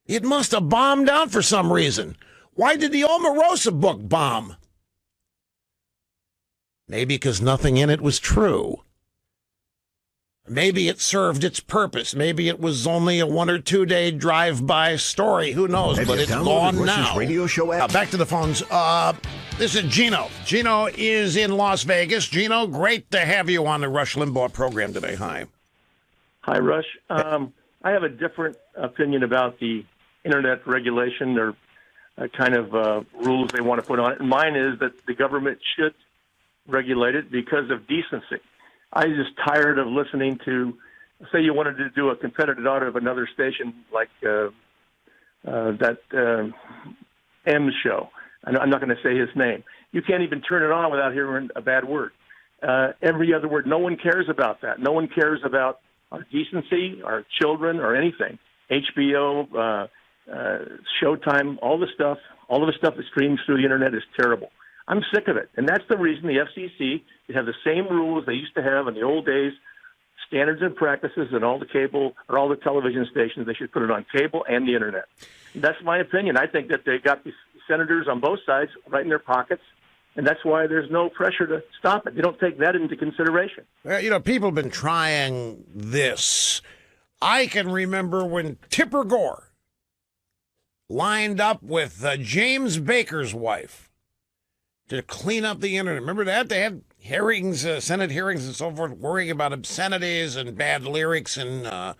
It must have bombed out for some reason. Why did the Omarosa book bomb? Maybe because nothing in it was true. Maybe it served its purpose. Maybe it was only a 1 or 2 day drive-by story. Who knows? But it's gone now. Radio show app. Back to the phones. This is Gino. Gino is in Las Vegas. Gino, great to have you on the Rush Limbaugh program today. Hi. Hi, Rush. I have a different opinion about the Internet regulation or kind of rules they want to put on it. And mine is that the government should regulate it because of decency. I'm just tired of listening to, say you wanted to do a competitive audit of another station like that M show. I'm not going to say his name. You can't even turn it on without hearing a bad word. Every other word, no one cares about that. No one cares about our decency, our children, or anything. HBO, Showtime, all of the stuff that streams through the Internet is terrible. I'm sick of it. And that's the reason the FCC should have the same rules they used to have in the old days, standards and practices, and all the cable or all the television stations. They should put it on cable and the Internet. That's my opinion. I think that they got the senators on both sides right in their pockets, and that's why there's no pressure to stop it. They don't take that into consideration. Well, people have been trying this. I can remember when Tipper Gore lined up with James Baker's wife to clean up the Internet. Remember that? They had hearings, Senate hearings and so forth, worrying about obscenities and bad lyrics. And at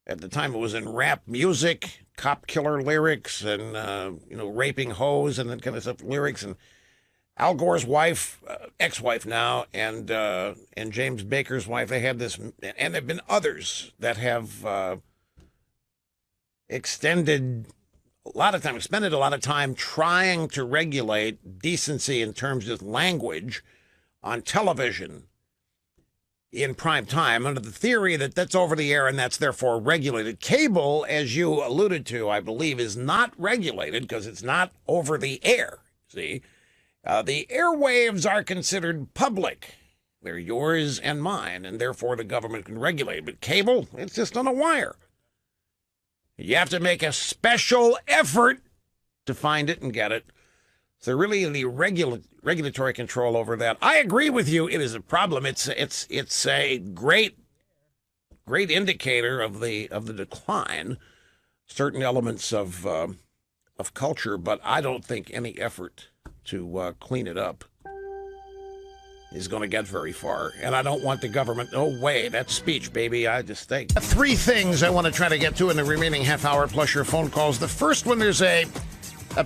the time it was in rap music, cop killer lyrics and, raping hoes and that kind of stuff, lyrics. And Al Gore's wife, ex-wife now, and James Baker's wife, they had this, and there have been others that have spended a lot of time trying to regulate decency in terms of language on television in prime time under the theory that that's over the air and that's therefore regulated. Cable, as you alluded to, I believe, is not regulated because it's not over the air. See, the airwaves are considered public. They're yours and mine, and therefore the government can regulate. But cable, it's just on a wire. You have to make a special effort to find it and get it. So really the regulatory control over that. I agree with you. It is a problem. It's a great indicator of the decline, certain elements of culture, but I don't think any effort to clean it up is going to get very far. And I don't want the government, no way, that's speech, baby. I just think. 3 things I want to try to get to in the remaining half hour plus your phone calls. The first one, there's a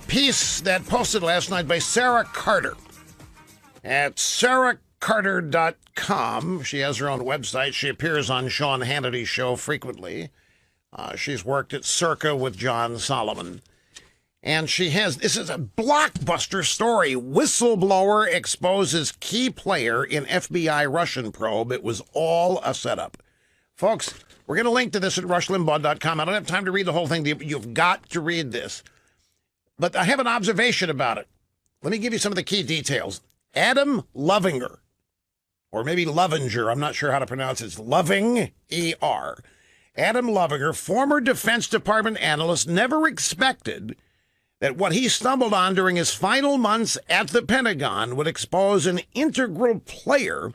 piece that posted last night by Sarah Carter at sarahcarter.com. She has her own website. She appears on Sean Hannity's show frequently. She's worked at Circa with John Solomon. And this is a blockbuster story. Whistleblower exposes key player in FBI Russian probe. It was all a setup. Folks, we're going to link to this at rushlimbaugh.com. I don't have time to read the whole thing. You've got to read this. But I have an observation about it. Let me give you some of the key details. Adam Lovinger, or maybe Lovinger, I'm not sure how to pronounce it. It's Loving, E-R. Adam Lovinger, former Defense Department analyst, never expected that what he stumbled on during his final months at the Pentagon would expose an integral player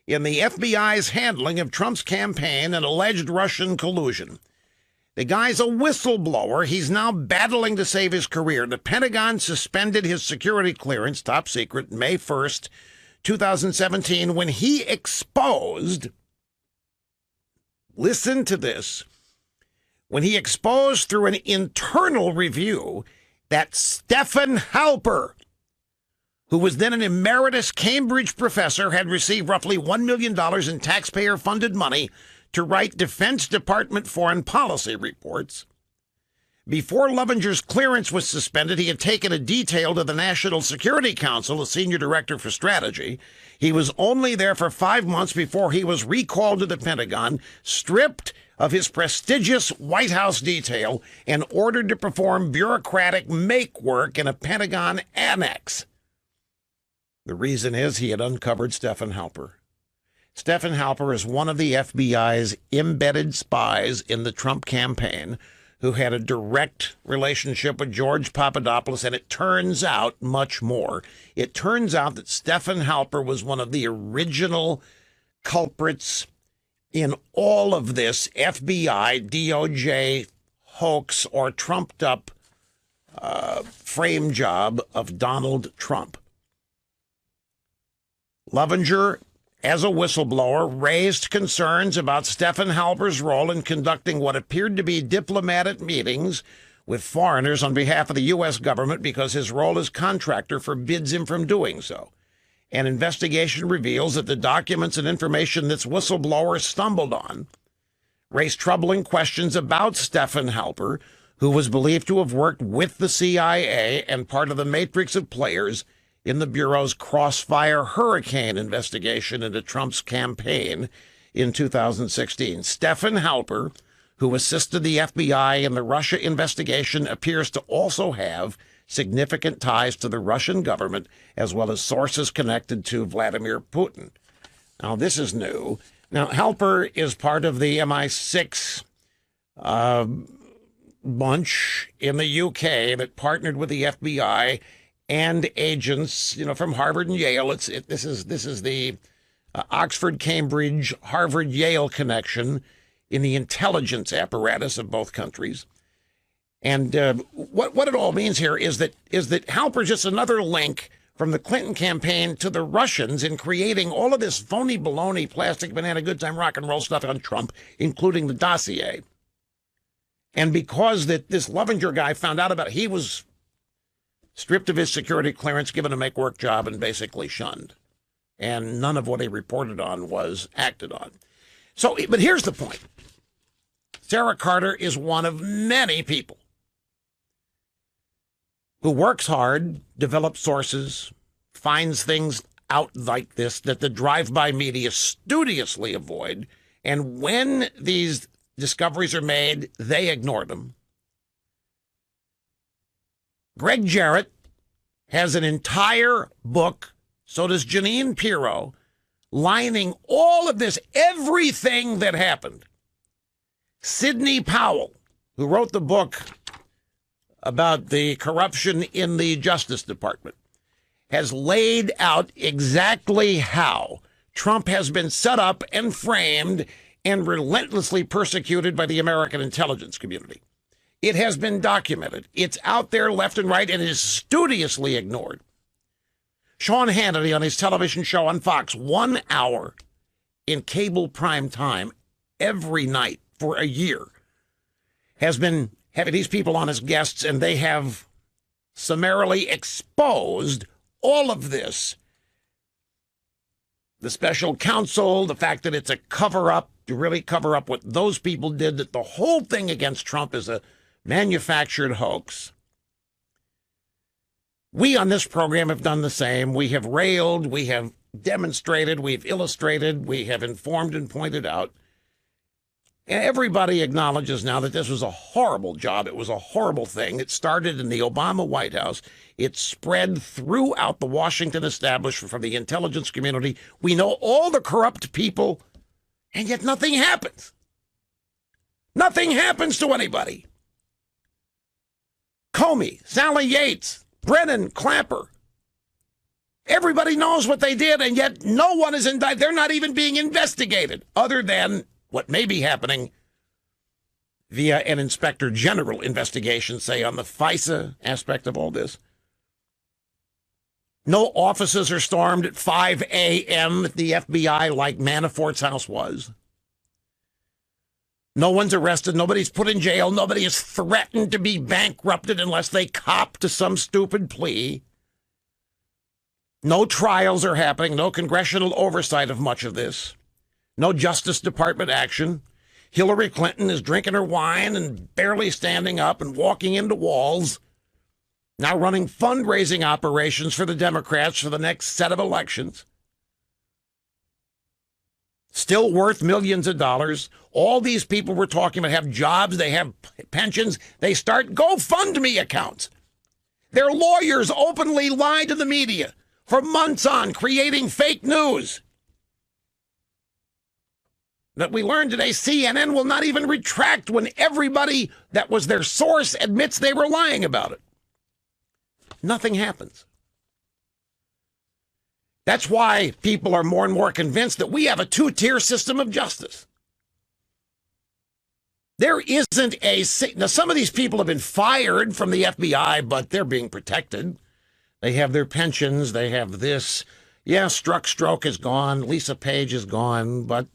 in the FBI's handling of Trump's campaign and alleged Russian collusion. The guy's a whistleblower. He's now battling to save his career. The Pentagon suspended his security clearance, top secret, May 1st, 2017, when he exposed, listen to this, when he exposed through an internal review that Stephen Halper, who was then an emeritus Cambridge professor, had received roughly $1 million in taxpayer-funded money to write Defense Department foreign policy reports. Before Lovinger's clearance was suspended, he had taken a detail to the National Security Council as senior director for strategy. He was only there for 5 months before he was recalled to the Pentagon, stripped of his prestigious White House detail, and ordered to perform bureaucratic make work in a Pentagon annex. The reason is he had uncovered Stephen Halper. Stephen Halper is one of the FBI's embedded spies in the Trump campaign, who had a direct relationship with George Papadopoulos, and it turns out much more. It turns out that Stephen Halper was one of the original culprits in all of this FBI, DOJ hoax or trumped-up frame job of Donald Trump. Lovinger, as a whistleblower, raised concerns about Stephen Halper's role in conducting what appeared to be diplomatic meetings with foreigners on behalf of the U.S. government because his role as contractor forbids him from doing so. An investigation reveals that the documents and information this whistleblower stumbled on raised troubling questions about Stephen Halper, who was believed to have worked with the CIA and part of the matrix of players in the Bureau's Crossfire Hurricane investigation into Trump's campaign in 2016. Stephen Halper, who assisted the FBI in the Russia investigation, appears to also have significant ties to the Russian government, as well as sources connected to Vladimir Putin. Now, this is new. Now, Halper is part of the MI6 bunch in the UK that partnered with the FBI and agents, from Harvard and Yale. This is the Oxford, Cambridge, Harvard, Yale connection in the intelligence apparatus of both countries. And what it all means here is that Halper's just another link from the Clinton campaign to the Russians in creating all of this phony baloney, plastic banana, good time rock and roll stuff on Trump, including the dossier. And because that this Lovinger guy found out about it, he was stripped of his security clearance, given a make-work job, and basically shunned. And none of what he reported on was acted on. So, but here's the point. Sarah Carter is one of many people who works hard, develops sources, finds things out like this that the drive-by media studiously avoid, and when these discoveries are made, they ignore them. Greg Jarrett has an entire book, so does Janine Pirro, lining all of this, everything that happened. Sidney Powell, who wrote the book about the corruption in the Justice Department, has laid out exactly how Trump has been set up and framed and relentlessly persecuted by the American intelligence community. It has been documented. It's out there left and right, and it is studiously ignored. Sean Hannity on his television show on Fox, 1 hour in cable prime time every night for a year, has been having these people on as guests, and they have summarily exposed all of this. The special counsel, the fact that it's a cover-up, to really cover up what those people did, that the whole thing against Trump is a manufactured hoax. We on this program have done the same. We have railed, we have demonstrated, we've illustrated, we have informed and pointed out. Everybody acknowledges now that this was a horrible job. It was a horrible thing. It started in the Obama White House. It spread throughout the Washington establishment from the intelligence community. We know all the corrupt people, and yet nothing happens. Nothing happens to anybody. Comey, Sally Yates, Brennan, Clapper. Everybody knows what they did, and yet no one is indicted. They're not even being investigated, other than what may be happening via an inspector general investigation, say, on the FISA aspect of all this. No offices are stormed at 5 a.m. at the FBI like Manafort's house was. No one's arrested. Nobody's put in jail. Nobody is threatened to be bankrupted unless they cop to some stupid plea. No trials are happening, no congressional oversight of much of this, no Justice Department action. Hillary Clinton is drinking her wine and barely standing up and walking into walls, now running fundraising operations for the Democrats for the next set of elections. Still worth millions of dollars. All these people we're talking about have jobs, they have pensions, they start GoFundMe accounts. Their lawyers openly lie to the media for months on, creating fake news. That we learned today, CNN will not even retract when everybody that was their source admits they were lying about it. Nothing happens. That's why people are more and more convinced that we have a two-tier system of justice. There isn't a... Now, some of these people have been fired from the FBI, but they're being protected. They have their pensions. They have this. Yeah, Strzok is gone. Lisa Page is gone, but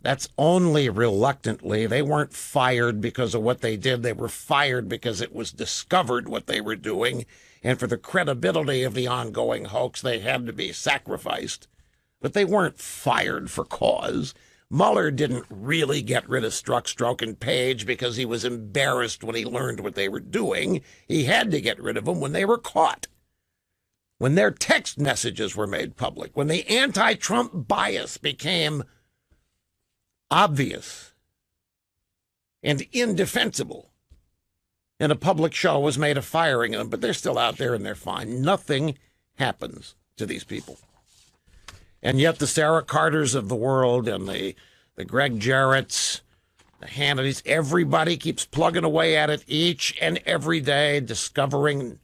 that's only reluctantly. They weren't fired because of what they did. They were fired because it was discovered what they were doing. And for the credibility of the ongoing hoax, they had to be sacrificed. But they weren't fired for cause. Mueller didn't really get rid of Strzok and Page because he was embarrassed when he learned what they were doing. He had to get rid of them when they were caught, when their text messages were made public, when the anti-Trump bias became obvious and indefensible, and a public show was made of firing them. But they're still out there and they're fine. Nothing happens to these people. And yet the Sarah Carters of the world and the Greg Jarretts, the Hannitys, everybody keeps plugging away at it each and every day, discovering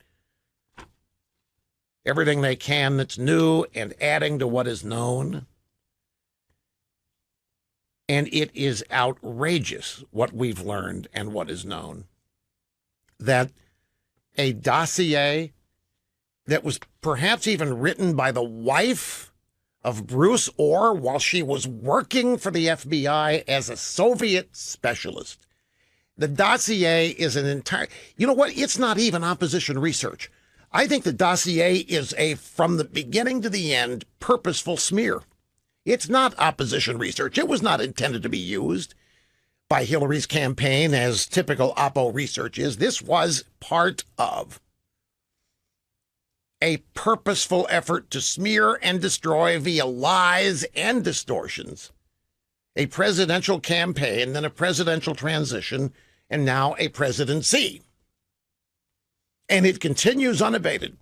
everything they can that's new and adding to what is known. And it is outrageous what we've learned and what is known. That a dossier that was perhaps even written by the wife of Bruce Orr while she was working for the FBI as a Soviet specialist. The dossier is an entire... You know what? It's not even opposition research. I think the dossier is a, from the beginning to the end, purposeful smear. It's not opposition research. It was not intended to be used by Hillary's campaign as typical oppo research is. This was part of a purposeful effort to smear and destroy via lies and distortions a presidential campaign, then a presidential transition, and now a presidency. And it continues unabated.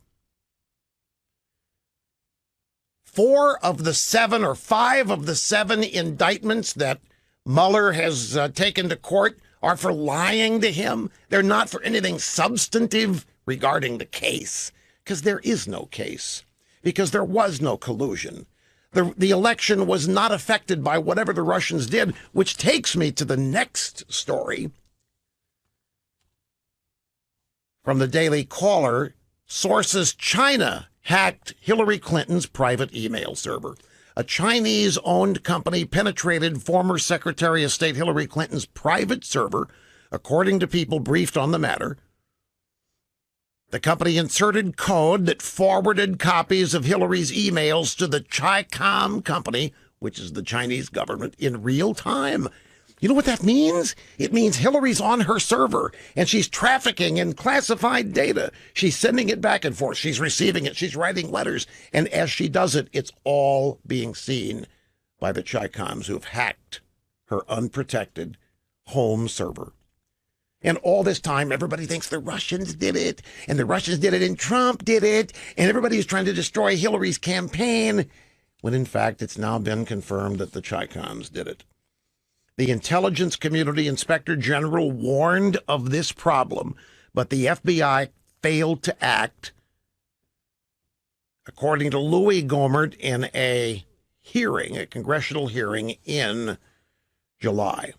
4 of the 7 or 5 of the 7 indictments that Mueller has taken to court are for lying to him. They're not for anything substantive regarding the case, because there is no case, because there was no collusion. The election was not affected by whatever the Russians did, which takes me to the next story from the Daily Caller. Sources: China hacked Hillary Clinton's private email server. A Chinese-owned company penetrated former Secretary of State Hillary Clinton's private server, according to people briefed on the matter. The company inserted code that forwarded copies of Hillary's emails to the Chi-Com company, which is the Chinese government, in real time. You know what that means? It means Hillary's on her server, and she's trafficking in classified data. She's sending it back and forth. She's receiving it. She's writing letters. And as she does it, it's all being seen by the Chi-Coms who've hacked her unprotected home server. And all this time, everybody thinks the Russians did it, and the Russians did it, and Trump did it, and everybody's trying to destroy Hillary's campaign, when in fact it's now been confirmed that the Chi-Coms did it. The Intelligence Community Inspector General warned of this problem, but the FBI failed to act, according to Louis Gohmert in a hearing, a congressional hearing in July.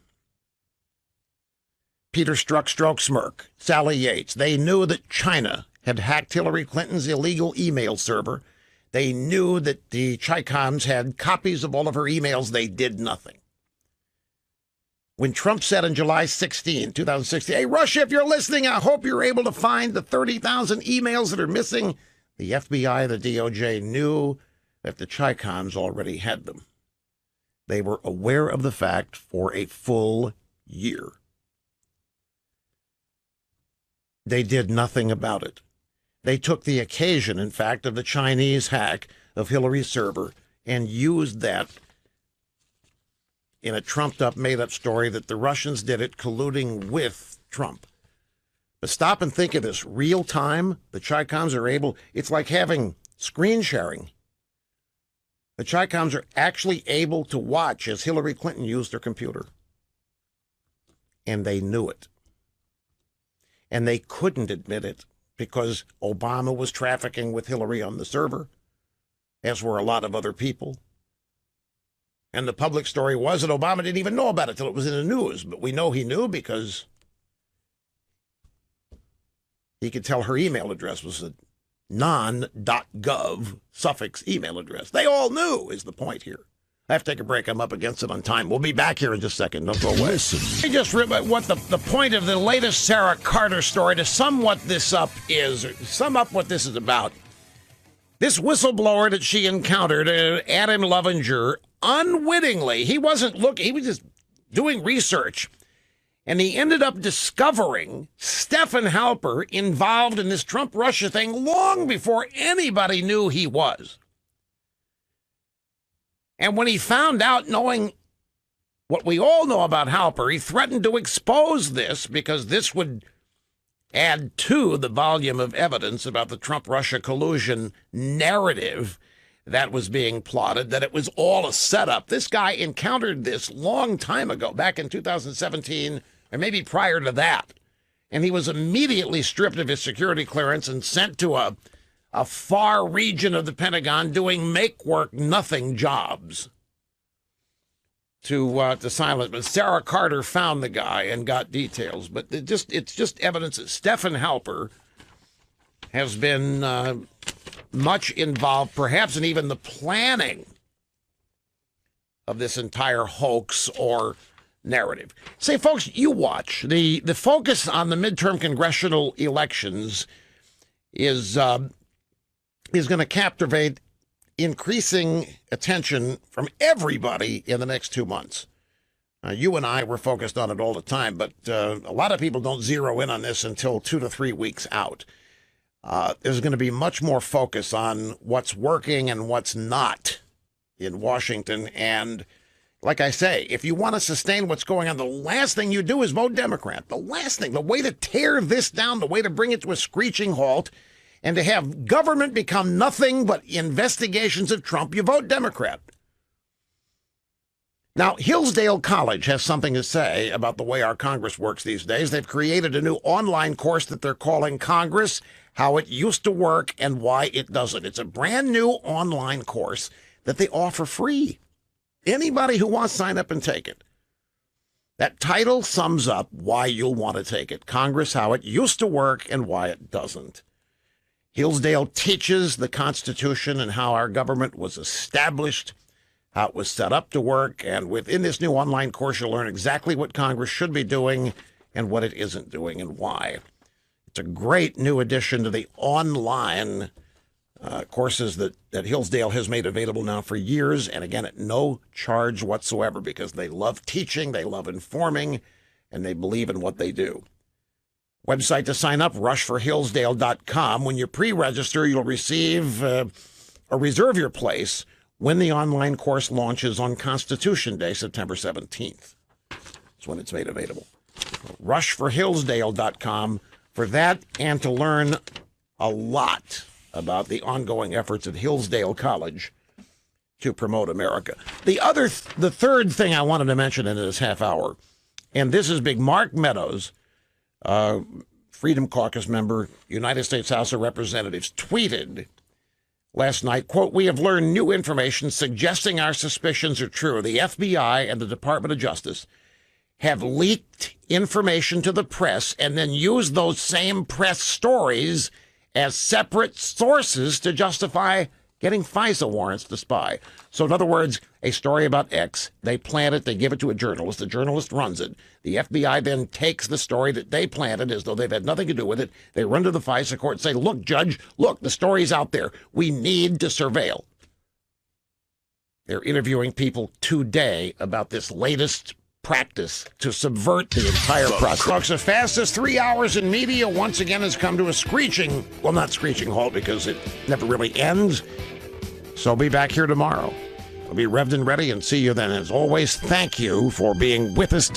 Peter Strzok, Smirk, Sally Yates, they knew that China had hacked Hillary Clinton's illegal email server. They knew that the Chi-Coms had copies of all of her emails. They did nothing. When Trump said on July 16, 2016, "Hey, Russia, if you're listening, I hope you're able to find the 30,000 emails that are missing," The FBI, the DOJ knew that the Chi-Coms already had them. They were aware of the fact for a full year. They did nothing about it. They took the occasion, in fact, of the Chinese hack of Hillary's server and used that in a trumped-up, made-up story that the Russians did it colluding with Trump. But stop and think of this. Real time, the Chi-Coms are able, it's like having screen sharing. The Chi-Coms are actually able to watch as Hillary Clinton used her computer. And they knew it. And they couldn't admit it because Obama was trafficking with Hillary on the server, as were a lot of other people. And the public story was that Obama didn't even know about it till it was in the news. But we know he knew because he could tell her email address was a non.gov suffix email address. They all knew is the point here. I have to take a break. I'm up against it on time. We'll be back here in just a second. Don't go away. Listen. I just what the point of the latest Sarah Carter story to sum what this up is, sum up what this is about. This whistleblower that she encountered, Adam Lovinger, unwittingly, he wasn't looking, he was just doing research. And he ended up discovering Stephen Halper involved in this Trump-Russia thing long before anybody knew he was. And when he found out, knowing what we all know about Halper, he threatened to expose this because this would add to the volume of evidence about the Trump-Russia collusion narrative that was being plotted, that it was all a setup. This guy encountered this long time ago, back in 2017, or maybe prior to that. And he was immediately stripped of his security clearance and sent to a far region of the Pentagon doing make-work-nothing jobs to silence. But Sarah Carter found the guy and got details. But it's just evidence that Stephen Halper has been much involved, perhaps in even the planning of this entire hoax or narrative. Say, folks, you watch. The focus on the midterm congressional elections is going to captivate increasing attention from everybody in the next 2 months. You and I were focused on it all the time, but a lot of people don't zero in on this until 2 to 3 weeks out. There's going to be much more focus on what's working and what's not in Washington. And like I say, if you want to sustain what's going on, the last thing you do is vote Democrat. The last thing, the way to tear this down, the way to bring it to a screeching halt, and to have government become nothing but investigations of Trump, you vote Democrat. Now, Hillsdale College has something to say about the way our Congress works these days. They've created a new online course that they're calling Congress, How It Used to Work and Why It Doesn't. It's a brand new online course that they offer free. Anybody who wants to sign up and take it. That title sums up why you'll want to take it. Congress, How It Used to Work and Why It Doesn't. Hillsdale teaches the Constitution and how our government was established, how it was set up to work, and within this new online course, you'll learn exactly what Congress should be doing and what it isn't doing and why. It's a great new addition to the online courses that Hillsdale has made available now for years, and again, at no charge whatsoever, because they love teaching, they love informing, and they believe in what they do. Website to sign up, rushforhillsdale.com. When you pre-register, you'll receive or reserve your place when the online course launches on Constitution Day, September 17th. That's when it's made available. Rushforhillsdale.com for that and to learn a lot about the ongoing efforts at Hillsdale College to promote America. The third thing I wanted to mention in this half hour, and this is big, Mark Meadows, Freedom Caucus member, United States House of Representatives, tweeted last night, quote, "We have learned new information suggesting our suspicions are true. The FBI and the Department of Justice have leaked information to the press and then used those same press stories as separate sources to justify getting FISA warrants to spy." So in other words, a story about X. They plant it, they give it to a journalist, the journalist runs it. The FBI then takes the story that they planted as though they've had nothing to do with it. They run to the FISA court and say, look, judge, look, the story's out there. We need to surveil. They're interviewing people today about this latest practice to subvert the entire process. Folks, the fastest 3 hours in media once again has come to a screeching, well, not screeching halt because it never really ends. So I'll be back here tomorrow. I'll be revved and ready and see you then. As always, thank you for being with us today.